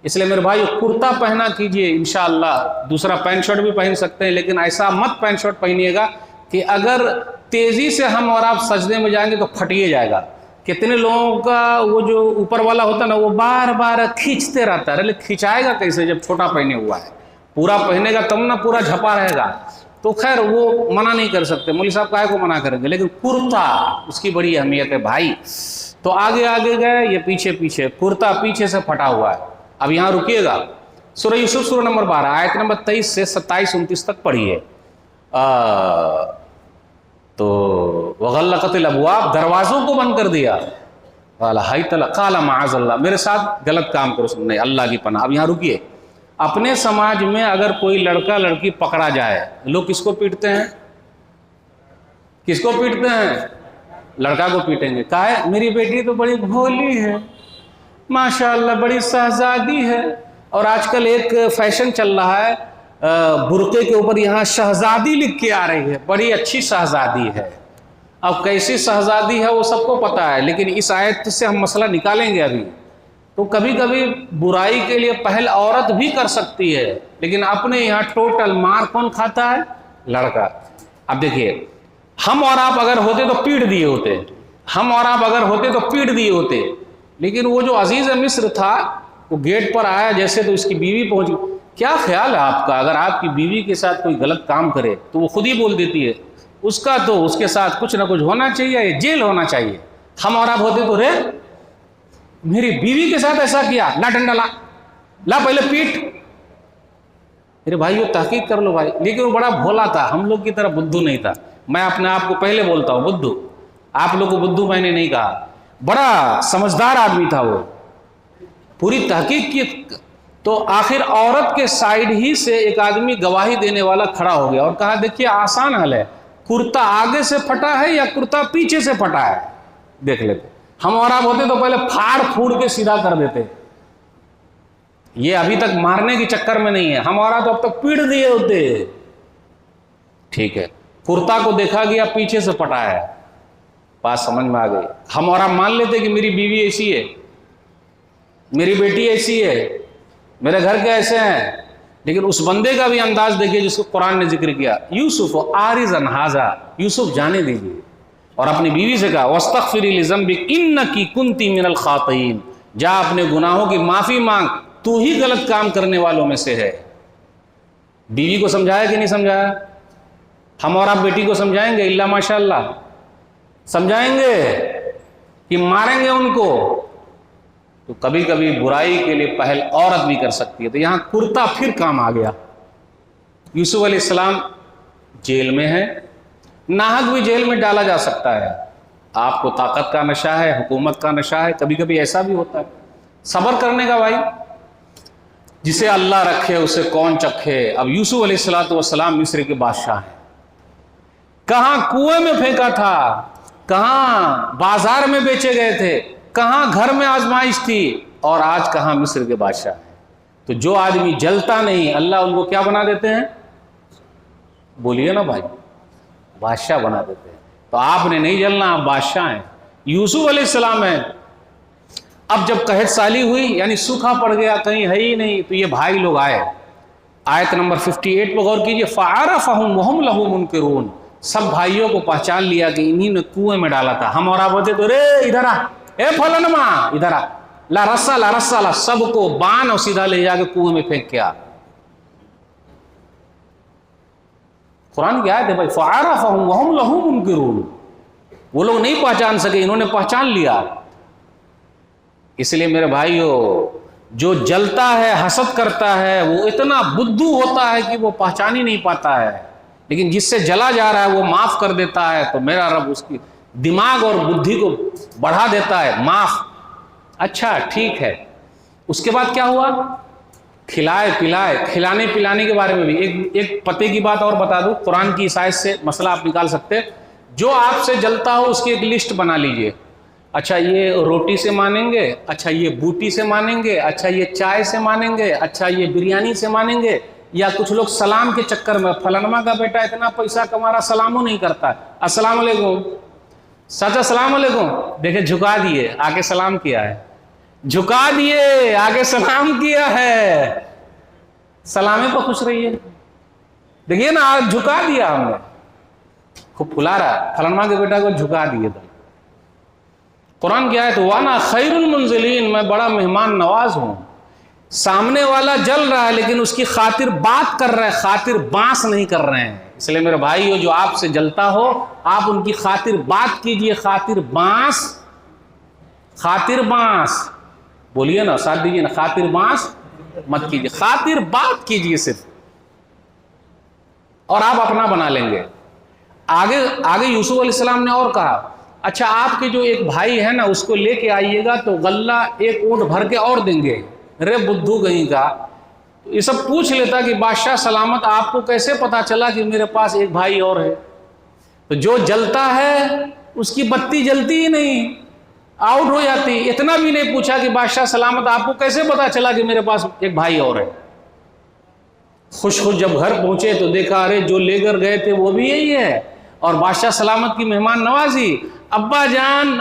इसलिए मेरे भाई कुर्ता पहना कीजिए इंशाअल्लाह। दूसरा पैंट शर्ट भी पहन सकते हैं, लेकिन ऐसा मत पैंट शर्ट पहनिएगा कि अगर तेजी से हम और आप सजदे में जाएंगे तो फटिए जाएगा। कितने लोगों का वो जो ऊपर वाला होता है ना, वो बार बार खींचते रहता है, खिंचाएगा कैसे जब छोटा पहने हुआ है? पूरा पहनेगा तब ना पूरा झपा रहेगा। तो खैर वो मना नहीं कर सकते, मौलवी साहब काहे को मना करेंगे, लेकिन कुर्ता उसकी बड़ी अहमियत है भाई। तो आगे आगे गए, ये पीछे पीछे, कुर्ता पीछे से फटा हुआ है। अब यहाँ रुकिएगा, सूरह यूसुफ सूरह नंबर 12 आयत नंबर 23 से 27-29 तक पढ़िए। तो वग़ल्लक़तिल अबवाब, दरवाज़ों को बंद कर दिया। काला हाय तला काला माअज़ल्लाह, मेरे साथ गलत काम करो, नहीं, अल्लाह की पनाह। अब यहाँ रुकिए। अपने समाज में अगर कोई लड़का लड़की पकड़ा जाए, लोग किसको पीटते हैं? किसको पीटते हैं? लड़का को पीटेंगे। काहे? मेरी बेटी तो बड़ी भोली है, माशाअल्लाह बड़ी शहजादी है। और आजकल एक फैशन चल रहा है, बुर्के के ऊपर यहाँ शहजादी लिख के आ रही है, बड़ी अच्छी शहजादी है। अब कैसी शहजादी है वो सबको पता है, लेकिन इस आयत से हम मसला निकालेंगे अभी। तो कभी कभी बुराई के लिए पहल औरत भी कर सकती है, लेकिन अपने यहाँ टोटल मार कौन खाता है? लड़का। अब देखिए, हम और आप अगर होते तो पीट दिए होते, हम और आप अगर होते तो पीट दिए होते। लेकिन वो जो अजीज़ मिस्र था, वो गेट पर आया जैसे तो उसकी बीवी पहुंची। क्या ख्याल है आपका, अगर आपकी बीवी के साथ कोई गलत काम करे तो वो खुद ही बोल देती है, उसका तो उसके साथ कुछ ना कुछ होना चाहिए, जेल होना चाहिए। हम और आप होते तो रे मेरी बीवी के साथ ऐसा किया, ला डंडा ला, ला पहले पीट। मेरे भाइयों तहकीक कर लो भाई। लेकिन वो बड़ा भोला था, हम लोग की तरह बुद्धू नहीं था। मैं अपने आप को पहले बोलता हूँ बुद्धू, आप लोग को बुद्धू मैंने नहीं कहा, बड़ा समझदार आदमी था वो, पूरी तहकीक की। तो आखिर औरत के साइड ही से एक आदमी गवाही देने वाला खड़ा हो गया और कहा देखिए आसान हल है, कुर्ता आगे से फटा है या कुर्ता पीछे से फटा है, देख लेते। हम और आप होते तो पहले फाड़ फूड़ के सीधा कर देते। ये अभी तक मारने के चक्कर में नहीं है, हमारा तो अब तक पीट दिए होते। ठीक है, कुर्ता को देखा गया पीछे से पटा है, बात समझ में आ गई। हम और आप मान लेते कि मेरी बीवी ऐसी है, मेरी बेटी ऐसी है, मेरे घर के ऐसे हैं, लेकिन उस बंदे का भी अंदाज देखिए जिसको कुरान ने जिक्र किया, यूसुफ आरिज अनहाजा, यूसुफ जाने दीजिए। और अपनी बीवी से कहा वस्तगफिरी लिज़म्बिक इन्नकी कुंती मिनल खातीन, जा अपने गुनाहों की माफी मांग, तू ही गलत काम करने वालों में से है। बीवी को समझाया कि नहीं समझाया? हम और आप बेटी को समझाएंगे? इल्ला माशाअल्लाह समझाएंगे कि मारेंगे उनको? तो कभी कभी बुराई के लिए पहल औरत भी कर सकती है। तो यहां कुर्ता फिर काम आ गया। यूसुफ अलैहिस्सलाम जेल में है, नाहक भी जेल में डाला जा सकता है। आपको ताकत का नशा है, हुकूमत का नशा है, कभी कभी ऐसा भी होता है। सब्र करने का भाई, जिसे अल्लाह रखे उसे कौन चखे। अब यूसुफ अलैहिस्सलाम मिस्र के बादशाह हैं, कहां कुएं में फेंका था, कहां बाजार में बेचे गए थे, कहां घर में आजमाइश थी, और आज कहां मिस्र के बादशाह हैं। तो जो आदमी जलता नहीं, अल्लाह उनको क्या बना देते हैं? बोलिए ना भाई, बादशाह बना देते हैं। तो आपने नहीं जलना, आप बादशाह हैं, यूसुफ अलैहिस्सलाम हैं। अब जब कहत साली हुई, यानी सूखा पड़ गया, कहीं है ही नहीं, तो ये भाई लोग आए। आयत नंबर 58 पर गौर कीजिए, फ़अरफ़हुम वहुम लहू मुनकिरून, सब भाइयों को पहचान लिया कि इन्हीं ने कुएं में डाला था। हम और आप होते तो रे इधर आ, ए फलनमा इधर आ, ला रस्सा ला रस्सा ला, सबको बांध और सीधा ले जाके कुएं में फेंक के आ। कुरान की आयत है भाई, फ़अरफ़हुम वहुम लहू मुनकिरून, वो लोग नहीं पहचान सके, इन्होंने पहचान लिया। इसलिए मेरे भाइयों, जो जलता है, हसद करता है, वो इतना बुद्धू होता है कि वो पहचान ही नहीं पाता है। लेकिन जिससे जला जा रहा है वो माफ कर देता है, तो मेरा रब उसकी दिमाग और बुद्धि को बढ़ा देता है। माफ, अच्छा ठीक है। उसके बाद क्या हुआ? खिलाए पिलाए, खिलाने पिलाने के बारे में भी एक पते की बात और बता दूं, कुरान की इस आयत से मसला आप निकाल सकते हैं। जो आपसे जलता हो उसकी एक लिस्ट बना लीजिए। अच्छा ये रोटी से मानेंगे, अच्छा ये बूटी से मानेंगे, अच्छा ये चाय से मानेंगे, अच्छा ये बिरयानी से मानेंगे, या कुछ लोग सलाम के चक्कर में, फलानमा का बेटा इतना पैसा कमा रहा, सलामो नहीं करता, अस्सलाम वालेकुम चाचा, सलाम वालेकुम, देखे झुका दिए, आके सलाम किया है, झुका दिए, आगे सलाम किया है, सलामे पर खुश रहिए। देखिए ना, आज झुका दिया हमने, खूब फुला रहा, फलानमा के बेटा को झुका दिए। तो कुरान की आयत, वाना खैरुल मुंजिलीन, मैं बड़ा मेहमान नवाज हूं। सामने वाला जल रहा है लेकिन उसकी खातिर बात कर रहे हैं, खातिर बांस नहीं कर रहे हैं। इसलिए मेरे भाइयों, जो आपसे जलता हो आप उनकी खातिर बात कीजिए, खातिर बांस, खातिर बांस बोलिए ना, साथ दीजिए ना, खातिर बांस मत कीजिए, खातिर बात कीजिए सिर्फ, और आप अपना बना लेंगे। आगे आगे यूसुफ अलैहिस्सलाम ने और कहा, अच्छा आपके जो एक भाई है ना, उसको लेके आइएगा तो गल्ला एक ऊंट भर के और देंगे। रे बुद्धू कहीं का, तो ये सब पूछ लेता कि बादशाह सलामत, आपको कैसे पता चला कि मेरे पास एक भाई और है? तो जो जलता है उसकी बत्ती जलती ही नहीं, आउट हो जाती। इतना भी नहीं पूछा कि बादशाह सलामत, आपको कैसे पता चला कि मेरे पास एक भाई और है? खुश खुश जब घर पहुंचे तो देखा, अरे जो लेकर गए थे वो भी यही है, और बादशाह सलामत की मेहमान नवाजी। अब्बा जान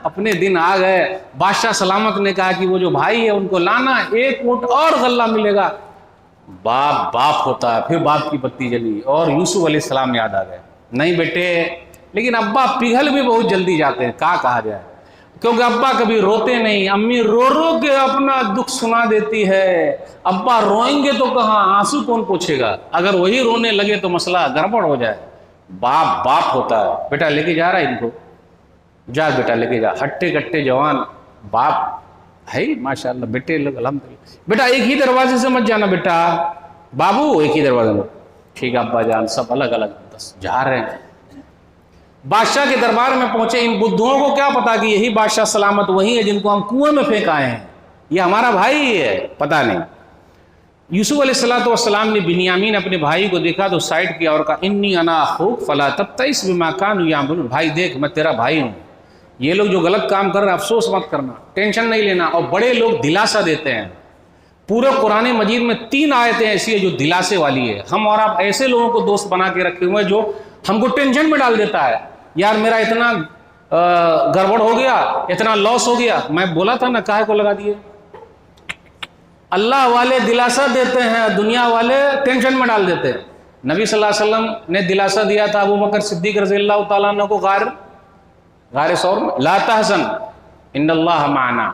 अपने दिन आ गए। बादशाह सलामत ने कहा कि वो जो भाई है उनको लाना, एक ऊंट और गल्ला मिलेगा। बाप बाप होता है, फिर बाप की बत्ती जली और यूसुफ अलैहिस्सलाम याद आ गए। नहीं बेटे, लेकिन अब्बा पिघल भी बहुत जल्दी जाते हैं, कहा जाए, क्योंकि अब्बा कभी रोते नहीं, अम्मी रो रो के अपना दुख सुना देती है। अब्बा रोएंगे तो कहाँ, आंसू कौन पूछेगा? अगर वही रोने लगे तो मसला गड़बड़ हो जाए। बाप बाप होता है। बेटा लेके जा रहा है इनको, जा बेटा लेके जा, हट्टे कट्टे जवान बाप है माशाल्लाह। बेटे लोग अल्हम्दुलिल्लाह, बेटा एक ही दरवाजे से मत जाना बेटा, बाबू एक ही दरवाजे में, ठीक है अब्बा जान, सब अलग अलग बस जा रहे हैं। बादशाह के दरबार में पहुंचे। इन बुद्धुओं को क्या पता कि यही बादशाह सलामत वही है जिनको हम कुएं में फेंक आए हैं, ये हमारा भाई है, पता नहीं। यूसुफ अलैहिस्सलाम ने बिन्यामीन अपने भाई को देखा तो साइड किया और कहा, इन्नी अना अखूक फला तब्तइस बिमा कानू यामलून, भाई देख मैं तेरा भाई हूँ, ये लोग जो गलत काम कर रहे हैं अफसोस मत करना, टेंशन नहीं लेना। और बड़े लोग दिलासा देते हैं, पूरे कुरान मजीद में 3 आयतें ऐसी है जो दिलासे वाली है। हम और आप ऐसे लोगों को दोस्त बना के रखे हुए हैं जो हमको टेंशन में डाल देता है, यार मेरा इतना गड़बड़ हो गया, इतना लॉस हो गया। मैं बोला था ना, काहे को लगा दिए। अल्लाह वाले दिलासा देते हैं, दुनिया वाले टेंशन में डाल देते हैं। नबी सल्लल्लाहु अलैहि वसल्लम ने दिलासा दिया था अबू बकर सिद्दीक रज़ियल्लाहु ताला अन्हु को गारे सौर में, ला तहज़न इन्नल्लाह माना,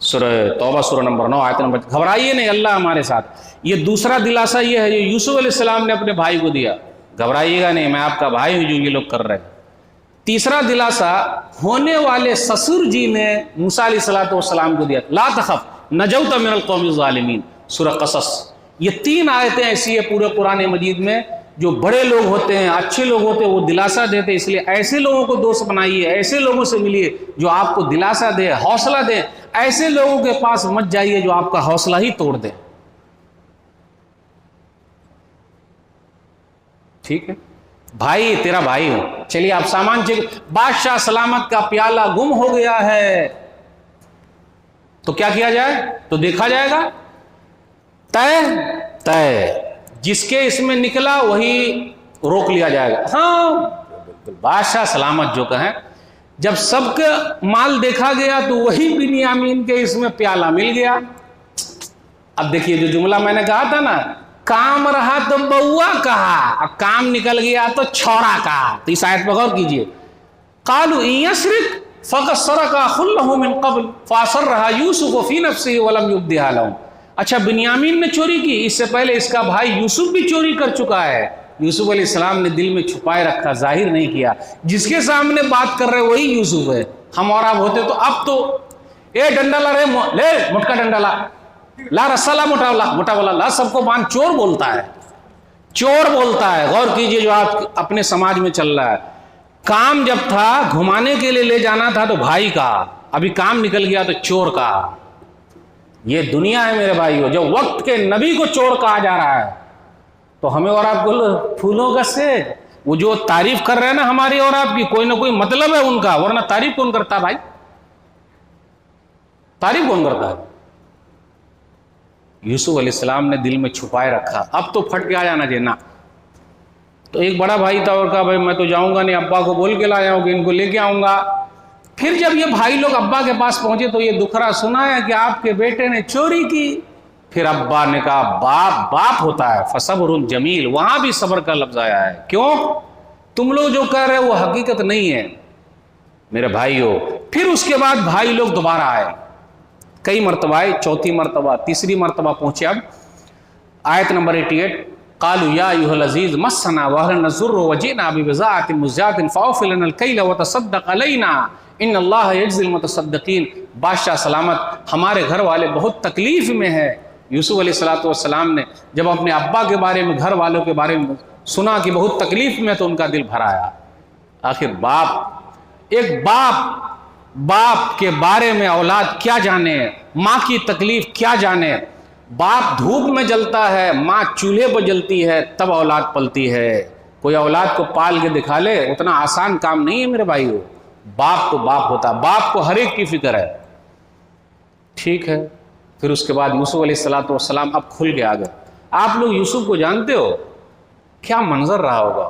सूरह तौबा सूरह नंबर 9 आयत नंबर, घबराइए नहीं, अल्लाह हमारे साथ। ये दूसरा दिलासा ये है जो यूसुफ अलैहिस्सलाम ने अपने भाई को दिया, घबराइएगा नहीं, मैं आपका भाई हूं जो ये लोग कर रहे हैं। तीसरा दिलासा होने वाले ससुर जी ने मूसा अलैहिस्सलाम को दिया, ला तखफ नजौत मिनल कौमिज़ ज़ालिमीन, सूरह क़सस। ये 3 आयतें ऐसी है पूरे कुरान मजीद में जो बड़े लोग होते हैं, अच्छे लोग होते हैं, वो दिलासा देते हैं। इसलिए ऐसे लोगों को दोस्त बनाइए, ऐसे लोगों से मिलिए जो आपको दिलासा दे, हौसला दे। ऐसे लोगों के पास मत जाइए जो आपका हौसला ही तोड़ दे। ठीक है भाई, तेरा भाई हो, चलिए आप सामान चेक। बादशाह सलामत का प्याला गुम हो गया है, तो क्या किया जाए, तो देखा जाएगा। तय तय जिसके इसमें निकला वही रोक लिया जाएगा। हाँ बिल्कुल, बादशाह सलामत जो कहें। जब सबका माल देखा गया तो वही बिन्यामीन के इसमें प्याला मिल गया। अब देखिए जो जुमला मैंने कहा था ना, काम रहा तो बउआ कहा, अब काम निकल गया तो छौड़ा कहा। तो इस आयत पर गौर कीजिए, कालू यस्रिक फ़क़द सरक़ा अख़ुहु मिन क़ब्ल फ़असर्रहा यूसुफ़ फ़ी नफ़्सिही वलम युब्दिहा लहुम। अच्छा, बिन्यामीन ने चोरी की, इससे पहले इसका भाई यूसुफ भी चोरी कर चुका है। यूसुफ अलैहिस्सलाम ने दिल में छुपाए रखा, जाहिर नहीं किया। जिसके सामने बात कर रहे वही यूसुफ है। हम और आप होते तो अब तो ए डंडा ला रे, ले मोटका डंडा ला रस्सा ला, मोटा वाला ला, सबको बांध। चोर बोलता है, चोर बोलता है। गौर कीजिए जो आप अपने समाज में चल रहा है। काम जब था घुमाने के लिए ले जाना था तो भाई का, अभी काम निकल गया तो चोर का। ये दुनिया है मेरे भाइयों। जो वक्त के नबी को चोर कहा जा रहा है तो हमें और आपको फूलों का से वो जो तारीफ कर रहे हैं ना हमारी और आपकी, कोई ना कोई मतलब है उनका, वरना तारीफ कौन करता भाई, तारीफ कौन करता है। यूसुफ अलैहिस्सलाम ने दिल में छुपाए रखा, अब तो फट के आ जाना चाहिए ना। तो एक बड़ा भाई था और कहा भाई मैं तो जाऊंगा नहीं, अब्बा को बोल के लाया हूँ कि इनको लेके आऊंगा। फिर जब ये भाई लोग अब्बा के पास पहुंचे तो ये दुखरा सुनाया कि आपके बेटे ने चोरी की। फिर अब्बा ने कहा बाप बाप होता है, फसब्रुन जमील, वहां भी सब्र का लफ्ज आया है। क्यों, तुम लोग जो कह रहे हो वो हकीकत नहीं है मेरे भाइयों। फिर उसके बाद भाई लोग दोबारा आए, कई मरतबा आए, चौथी मरतबा, तीसरी मरतबा पहुंचे। अब आयत नंबर 88, कालू या अय्युहल अज़ीज़ मस्सना वअहलना ज़ुर्रु वजीना बिबज़ाअतिन मुज़जातिन फ़अौफ़ि लना अल-कैल वतसद्दक़ अलैना इन्नल्लाह यजज़िल मुतसद्दिक़ीन। बादशाह सलामत, हमारे घर वाले बहुत तकलीफ में है। यूसुफ अलैहिस्सलातु वस्सलाम ने जब अपने अब्बा के बारे में, घर वालों के बारे में सुना कि बहुत तकलीफ में, तो उनका दिल भर आया। आखिर बाप, एक बाप के बारे में औलाद क्या जाने, माँ की तकलीफ क्या जाने। बाप धूप में जलता है, माँ चूल्हे पर जलती है, तब औलाद पलती है। कोई औलाद को पाल के दिखा ले, उतना आसान काम नहीं है मेरे भाइयों। बाप तो बाप होता, बाप को हर एक की फिक्र है। ठीक है, फिर उसके बाद यूसुफ अलैहिस्सलातु वस्सलाम अब खुल के आ गए। आप लोग यूसुफ को जानते हो, क्या मंजर रहा होगा,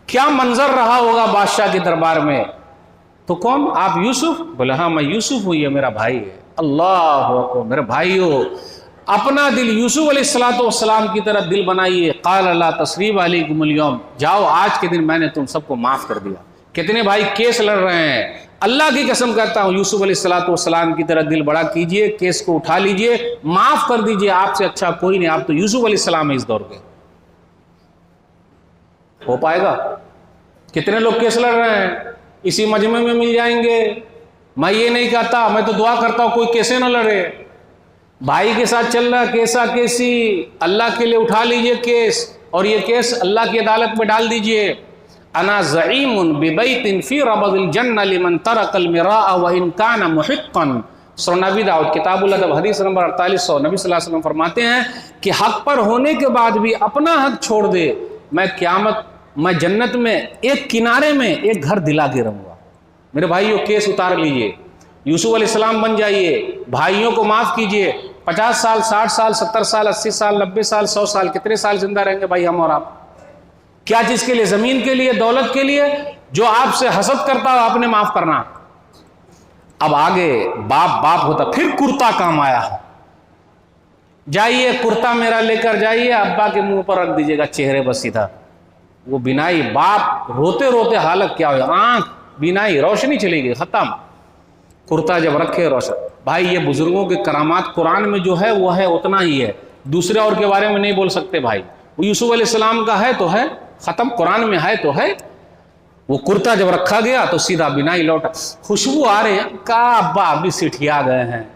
क्या मंजर रहा होगा बादशाह के दरबार में। तो कौन आप, यूसुफ? बोले हाँ मैं यूसुफ हूँ, ये मेरा भाई है। अल्लाह अकबर। मेरे भाइयों, अपना दिल यूसुफ अलैहिस्सलातु वस्सलाम की तरह दिल बनाइए। क़ाल ला तस्रीब अलैकुमुल यौम, जाओ आज के दिन मैंने तुम सबको माफ कर दिया। कितने भाई केस लड़ रहे हैं, अल्लाह की कसम करता हूँ यूसुफ अलैहिस्सलातु वस्सलाम की तरह दिल बड़ा कीजिए, केस को उठा लीजिए, माफ कर दीजिए। आपसे अच्छा कोई नहीं, आप तो यूसुफ अलैहिस्सलाम है इस दौर के। हो पाएगा? कितने लोग केस लड़ रहे हैं, इसी मजमे में मिल जाएंगे। मैं ये नहीं कहता, मैं तो दुआ करता हूं कोई केसे ना लड़े। भाई के साथ चल रहा केसा केसी, अल्लाह के लिए उठा लीजिए केस, और ये केस अल्लाह की अदालत में डाल दीजिए। अना ज़ईमुन बिबैतिन फी रबदिल जन्नह लिमन तरकल मिराअ व इन कान मुहिक्कन। सूरह नबी दाऊद किताबुल अदब हदीस नंबर 4800, नबी सल्लल्लाहु अलैहि वसल्लम फरमाते हैं कि हक पर होने के बाद भी अपना हक छोड़ दे, मैं जन्नत में एक किनारे में एक घर दिला के रहूँगा। मेरे भाइयों, केस उतार लीजिए, यूसुफ अलैहिस्सलाम बन जाइए, भाइयों को माफ़ कीजिए, 50 साल, 60 साल, 70 साल, 80 साल, 90 साल, 100 साल, कितने साल जिंदा रहेंगे भाई हम और आप? क्या चीज के लिए? जमीन के लिए, दौलत के लिए? जो आपसे हसद करता हो आपने माफ करना। अब आगे बाप बाप होता, फिर कुर्ता काम आया। जाइए कुर्ता मेरा लेकर जाइए, अब्बा के मुंह पर रख दीजिएगा, चेहरे पर सीधा। वो बिनाई बाप रोते रोते हालत क्या हो, आंख बिनाई रोशनी चली गई, खत्म। कुर्ता जब रखे रोशन। भाई ये बुजुर्गों के करामात कुरान में जो है वो है, उतना ही है, दूसरे और के बारे में नहीं बोल सकते भाई। वो यूसुफ अलैहिस्सलाम का है तो है, खत्म, कुरान में है तो है। वो कुर्ता जब रखा गया तो सीधा बिनाई लौटा। खुशबू आ रहे हैं, का अब्बा अभी सिठिया गए हैं,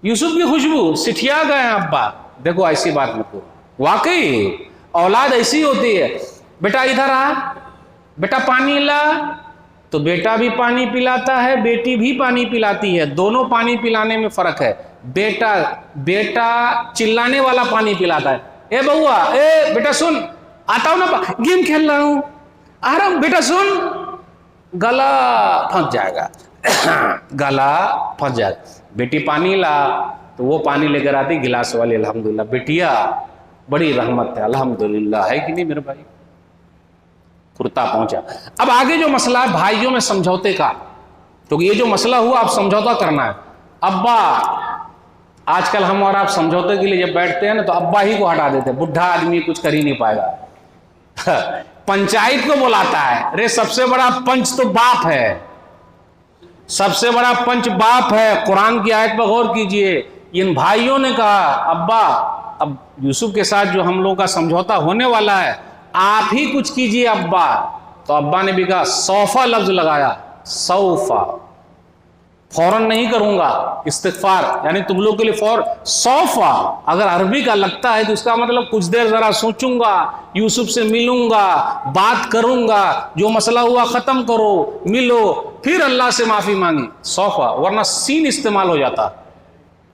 यूसुफ की खुशबू, सिठिया गए हैं अब्बा। देखो ऐसी बात मत करो, वाकई औलाद ऐसी होती है। बेटा इधर आ, बेटा पानी ला, तो बेटा भी पानी पिलाता है, बेटी भी पानी पिलाती है, दोनों पानी पिलाने में फर्क है। बेटा चिल्लाने वाला पानी पिलाता है, ए बउआ, ए बेटा सुन, आता हूं ना, गेम खेल रहा हूं, आ रहा हूं, बेटा सुन, गला फंस जाएगा गला फंस जाएगा। बेटी पानी ला, तो वो पानी लेकर आती गिलास वाली, अल्हम्दुलिल्लाह बेटिया बड़ी रहमत है, अल्हम्दुलिल्लाह, है कि नहीं मेरे भाई। कुर्ता पहुंचा। अब आगे जो मसला है भाइयों में समझौते का, क्योंकि ये जो मसला हुआ आप समझौता करना है। अब्बा, आजकल हम और आप समझौते के लिए जब बैठते हैं ना तो अब्बा ही को हटा देते हैं, बुढ़ा आदमी कुछ कर ही नहीं पाएगा पंचायत को बुलाता है, अरे सबसे बड़ा पंच तो बाप है, सबसे बड़ा पंच बाप है। कुरान की आयत पर गौर कीजिए, इन भाइयों ने कहा अब्बा, अब यूसुफ के साथ जो हम लोगों का समझौता होने वाला है आप ही कुछ कीजिए अब्बा। तो अब्बा ने भी कहा, सौफा लफ्ज लगाया, सौफा, फौरन नहीं करूंगा, इस्तिगफार, यानी तुम लोग के लिए सौफा अगर अरबी का लगता है तो इसका मतलब कुछ देर जरा सोचूंगा, यूसुफ से मिलूंगा, बात करूंगा, जो मसला हुआ खत्म करो, मिलो, फिर अल्लाह से माफी मांगी, सौफा, वरना सीन इस्तेमाल हो जाता।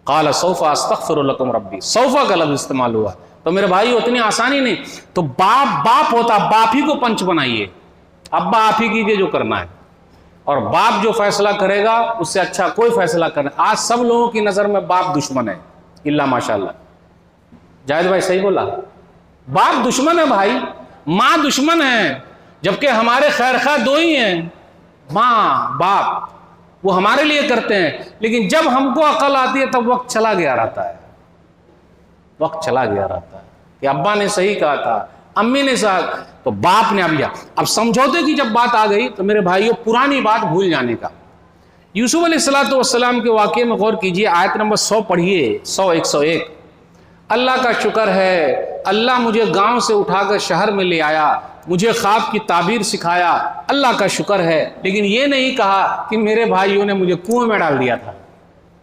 काला सौफा अस्तगफिरु लकुम रब्बी, सौफा का लफ्ज इस्तेमाल हुआ। तो मेरे भाई उतनी आसानी नहीं। तो बाप बाप होता, बाप ही को पंच बनाइए, अब्बा आप ही कीजिए जो करना है, और बाप जो फैसला करेगा उससे अच्छा कोई फैसला करना। आज सब लोगों की नजर में बाप दुश्मन है, इल्ला माशाल्लाह। जाहिद भाई सही बोला, बाप दुश्मन है भाई, माँ दुश्मन है, जबकि हमारे खैरखा दो ही हैं, माँ बाप, वो हमारे लिए करते हैं। लेकिन जब हमको अकल आती है तब वक्त चला गया रहता है, वक्त चला गया रहता है कि अब्बा ने सही कहा था, अम्मी ने कहा, तो बाप ने अब लिया। अब समझौते की जब बात आ गई तो मेरे भाइयों पुरानी बात भूल जाने का। यूसुफ अलैहिस्सलाम के वाक़े में गौर कीजिए, आयत नंबर 100 पढ़िए, 100 101। अल्लाह का शुक्र है, अल्लाह मुझे गांव से उठाकर शहर में ले आया, मुझे ख्वाब की ताबीर सिखाया, अल्लाह का शुक्र है। लेकिन ये नहीं कहा कि मेरे भाइयों ने मुझे कुएं में डाल दिया था।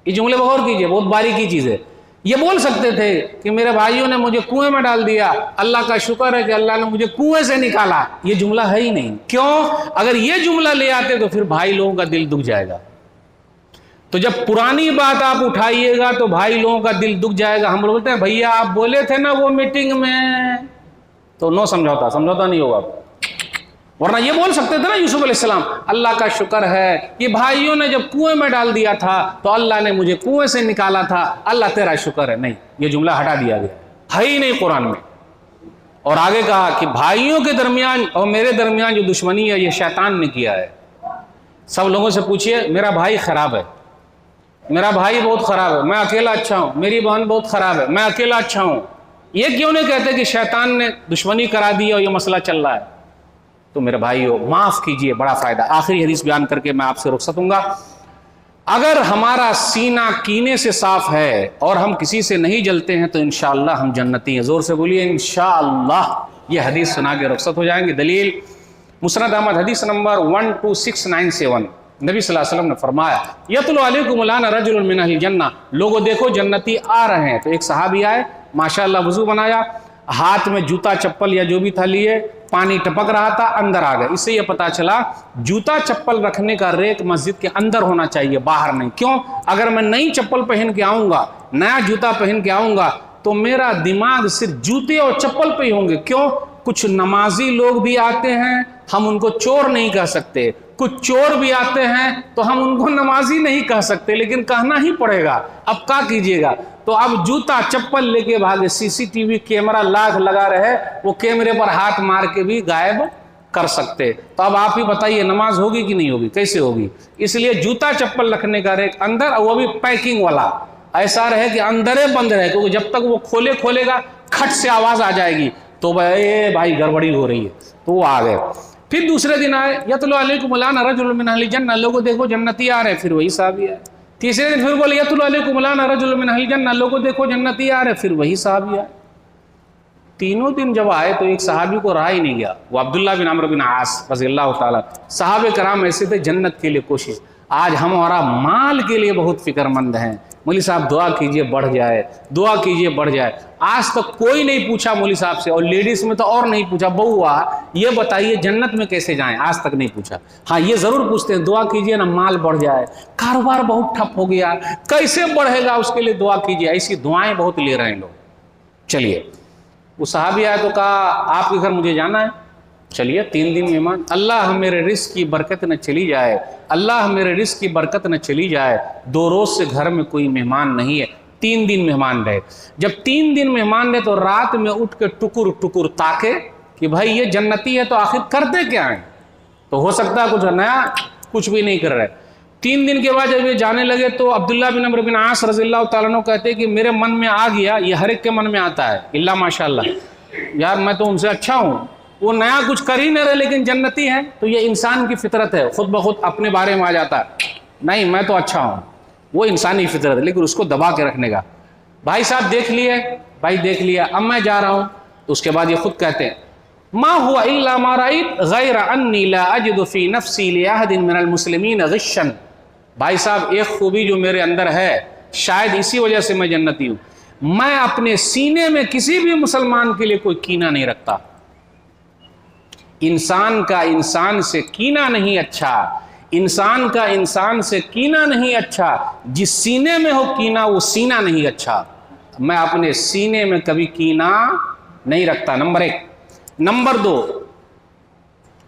ये जुमले पर गौर कीजिए, बहुत बारीकी चीज़ है। ये बोल सकते थे कि मेरे भाइयों ने मुझे कुएं में डाल दिया, अल्लाह का शुक्र है कि अल्लाह ने मुझे कुएं से निकाला। ये जुमला है ही नहीं। क्यों? अगर ये जुमला ले आते तो फिर भाई लोगों का दिल दुख जाएगा। तो जब पुरानी बात आप उठाइएगा तो भाई लोगों का दिल दुख जाएगा। हम लोग बोलते हैं भैया आप बोले थे ना वो मीटिंग में, तो नो समझौता, समझौता नहीं होगा। वरना ये बोल सकते थे ना यूसुफ अलैहिस्सलाम, अल्लाह का शुक्र है कि भाइयों ने जब कुएं में डाल दिया था तो अल्लाह ने मुझे कुएं से निकाला था, अल्लाह तेरा शुक्र है। नहीं, ये जुमला हटा दिया गया, है ही नहीं कुरान में। और आगे कहा कि भाइयों के दरमियान और मेरे दरमियान जो दुश्मनी है ये शैतान ने किया है। सब लोगों से पूछिए, मेरा भाई खराब है, मेरा भाई बहुत खराब है, मैं अकेला अच्छा हूं, मेरी बहन बहुत खराब है, मैं अकेला अच्छा हूं। ये क्यों नहीं कहते कि शैतान ने दुश्मनी करा दी और ये मसला चल रहा है? तो मेरे भाइयों माफ कीजिए, बड़ा फायदा। आखिरी हदीस बयान करके मैं आपसे रुखसत दूंगा। अगर हमारा सीना कीने से साफ है और हम किसी से नहीं जलते हैं तो इंशाअल्लाह हम जन्नती हैं। जोर से बोलिए इंशाअल्लाह। ये हदीस सुना के रुखसत हो जाएंगे। दलील मुस्नद अहमद हदीस नंबर 12697, नबी सल्लल्लाहु अलैहि वसल्लम ने फरमाया, यतलु अलैकुम अलान रजुलुन मिन अहलिल जन्नह, लोगों देखो जन्नती आ रहे हैं। तो एक सहाबी आए, माशाअल्लाह वजू बनाया, हाथ में जूता चप्पल या जो भी था लिए, पानी टपक रहा था, अंदर आ गए। इससे यह पता चला जूता चप्पल रखने का रेक मस्जिद के अंदर होना चाहिए, बाहर नहीं। क्यों? अगर मैं नई चप्पल पहन के आऊंगा, नया जूता पहन के आऊंगा तो मेरा दिमाग सिर्फ जूते और चप्पल पे ही होंगे। क्यों? कुछ नमाजी लोग भी आते हैं, हम उनको चोर नहीं कह सकते। कुछ चोर भी आते हैं तो हम उनको नमाजी नहीं कह सकते, लेकिन कहना ही पड़ेगा। अब क्या कीजिएगा? तो अब जूता चप्पल लेके भागे, सीसीटीवी कैमरा लाख लगा रहे, वो कैमरे पर हाथ मार के भी गायब कर सकते। तो अब आप ही बताइए नमाज होगी कि नहीं होगी, कैसे होगी? इसलिए जूता चप्पल रखने का रेक अंदर, और वो भी पैकिंग वाला, ऐसा रहे कि अंदर बंद रहे, क्योंकि जब तक वो खोलेगा खट से आवाज आ जाएगी तो भाई गड़बड़ी हो रही है, तो वो आ गए। फिर दूसरे दिन आए, यतलु अलैकुम रजुलुम मिन अहलिल जन्नह, लोगों देखो जन्नती आ रहे, फिर वही साहबी आए। तीसरे दिन फिर बोले यतलु अलैकुम रजुलुम मिन अहलिल जन्नह, लोगों देखो जन्नती आ रहे, फिर वही साहबी आए। तीनों दिन जब आए तो एक सहाबी को रहा ही नहीं गया, वो अब्दुल्लाह बिन अम्र बिन आस रज़ियल्लाहु ताला। सहाबे कराम ऐसे थे जन्नत के लिए कोशिश। आज हमारा माल के लिए बहुत फिक्रमंद हैं, मौली साहब दुआ कीजिए बढ़ जाए, दुआ कीजिए बढ़ जाए। आज तक कोई नहीं पूछा मौली साहब से, और लेडीज में तो और नहीं पूछा, बउआ ये बताइए जन्नत में कैसे जाएं, आज तक नहीं पूछा। हाँ ये जरूर पूछते हैं दुआ कीजिए ना माल बढ़ जाए, कारोबार बहुत ठप हो गया, कैसे बढ़ेगा उसके लिए दुआ कीजिए। ऐसी दुआएं बहुत ले रहे हैं लोग। चलिए वो सहाबी आया तो कहा आपके घर मुझे जाना है, चलिए 3 दिन मेहमान। अल्लाह मेरे रिस्क की बरकत न चली जाए, अल्लाह मेरे रिस्क की बरकत न चली जाए, 2 रोज से घर में कोई मेहमान नहीं है। 3 दिन मेहमान रहे। जब 3 दिन मेहमान रहे तो रात में उठ के टुकुर टुकुर ताके कि भाई ये जन्नती है तो आखिर करते क्या है? तो हो सकता है कुछ नया, कुछ भी नहीं कर रहे। 3 दिन के बाद जब ये जाने लगे तो अब्दुल्लाह बिन अम्र बिन आस रज़ियल्लाहु ताला अन्हु कहते हैं कि मेरे मन में आ गया, ये हर एक के मन में आता है, इल्ला माशाअल्लाह, यार मैं तो उनसे अच्छा हूँ, वो नया कुछ कर ही नहीं रहे लेकिन जन्नती है। तो ये इंसान की फितरत है, खुद ब खुद अपने बारे में आ जाता है, नहीं मैं तो अच्छा हूँ, वो इंसानी फितरत है, लेकिन उसको दबा के रखने का। भाई साहब देख लिए, भाई देख लिया, अब मैं जा रहा हूँ। तो उसके बाद ये खुद कहते हैं मा हुआ इल्ला मा राइत गैर अन्नी ला अजिदु फी नफ्सी लिअहदिन मिनल मुस्लिमीन गिश्शन। भाई साहब एक खूबी जो मेरे अंदर है, शायद इसी वजह से मैं जन्नती हूँ, मैं अपने सीने में किसी भी मुसलमान के लिए कोई कीना नहीं रखता। इंसान का इंसान से कीना नहीं अच्छा, इंसान का इंसान से कीना नहीं अच्छा, जिस सीने में हो कीना वो सीना नहीं अच्छा। मैं अपने सीने में कभी कीना नहीं रखता, नंबर 1। नंबर 2,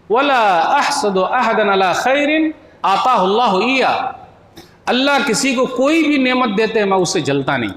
वला अहसदु अहदन अला खैरिन आताहुल्लाहु इया। अल्लाह किसी को कोई भी नेमत देते हैं मैं उससे जलता नहीं।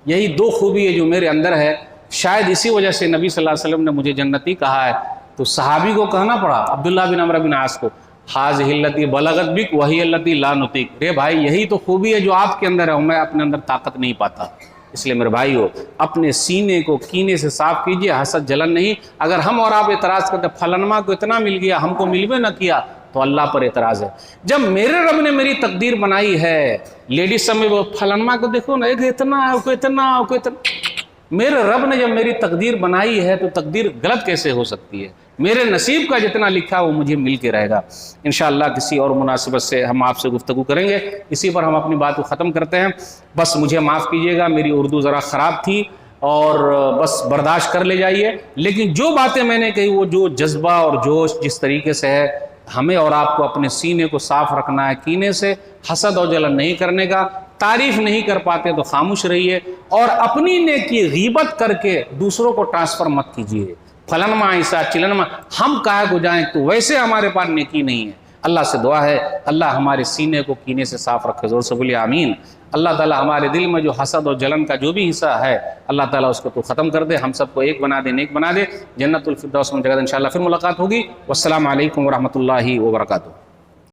यही 2 खूबी है जो मेरे अंदर है, शायद इसी वजह से नबी सल्लल्लाहु अलैहि वसल्लम ने मुझे जन्नती कहा है। तो सहाबी को कहना पड़ा, अब्दुल्लाह बिन अम्र बिन आस को, हाज़िहिल्लती बलगत बिक वही अल्लती ला नुतिक। रे भाई यही तो खूबी है जो आपके अंदर है, मैं अपने अंदर ताकत नहीं पाता। इसलिए मेरे भाई हो, अपने सीने को कीने से साफ कीजिए, हसद जलन नहीं। अगर हम और आप एतराज़ करते फलनमा को इतना मिल गया हमको मिलवे न किया, तो अल्लाह पर एतराज़ है। जब मेरे रब ने मेरी तकदीर बनाई है, लेडीज समय वो फलनमा को देखो ना, इतना कोई इतना कोई इतना, मेरे रब ने जब मेरी तकदीर बनाई है तो तकदीर गलत कैसे हो सकती है? मेरे नसीब का जितना लिखा वो मुझे मिल के रहेगा। इंशाअल्लाह किसी और मुनासिबत से हम आपसे गुफ्तगू करेंगे। इसी पर हम अपनी बात को ख़त्म करते हैं। बस मुझे माफ़ कीजिएगा, मेरी उर्दू ज़रा ख़राब थी और बस बर्दाश्त कर ले जाइए। लेकिन जो बातें मैंने कही वो जो जज्बा और जोश जिस तरीके से है, हमें और आपको अपने सीने को साफ रखना है कीने से, हसद और जलन नहीं करने का। तारीफ नहीं कर पाते तो खामोश रहिए, और अपनी नेकी गीबत करके दूसरों को ट्रांसफर मत कीजिए। फलनमा ऐसा चिलनमा हम काहे को जाएं, तो वैसे हमारे पास नेकी नहीं है। अल्लाह से दुआ है अल्लाह हमारे सीने को कीने से साफ रखे। जोर से बोलिए आमीन। अल्लाह ताला हमारे दिल में जो हसद और जलन का जो भी हिस्सा है अल्लाह ताला उसको तो ख़त्म कर दे, हम सबको एक बना दे, नेक बना दे, जन्नतुल फिरदौस में जगह। इंशाअल्लाह फिर मुलाकात होगी। वस्सलामु अलैकुम वरहमतुल्लाहि वबरकातुहू।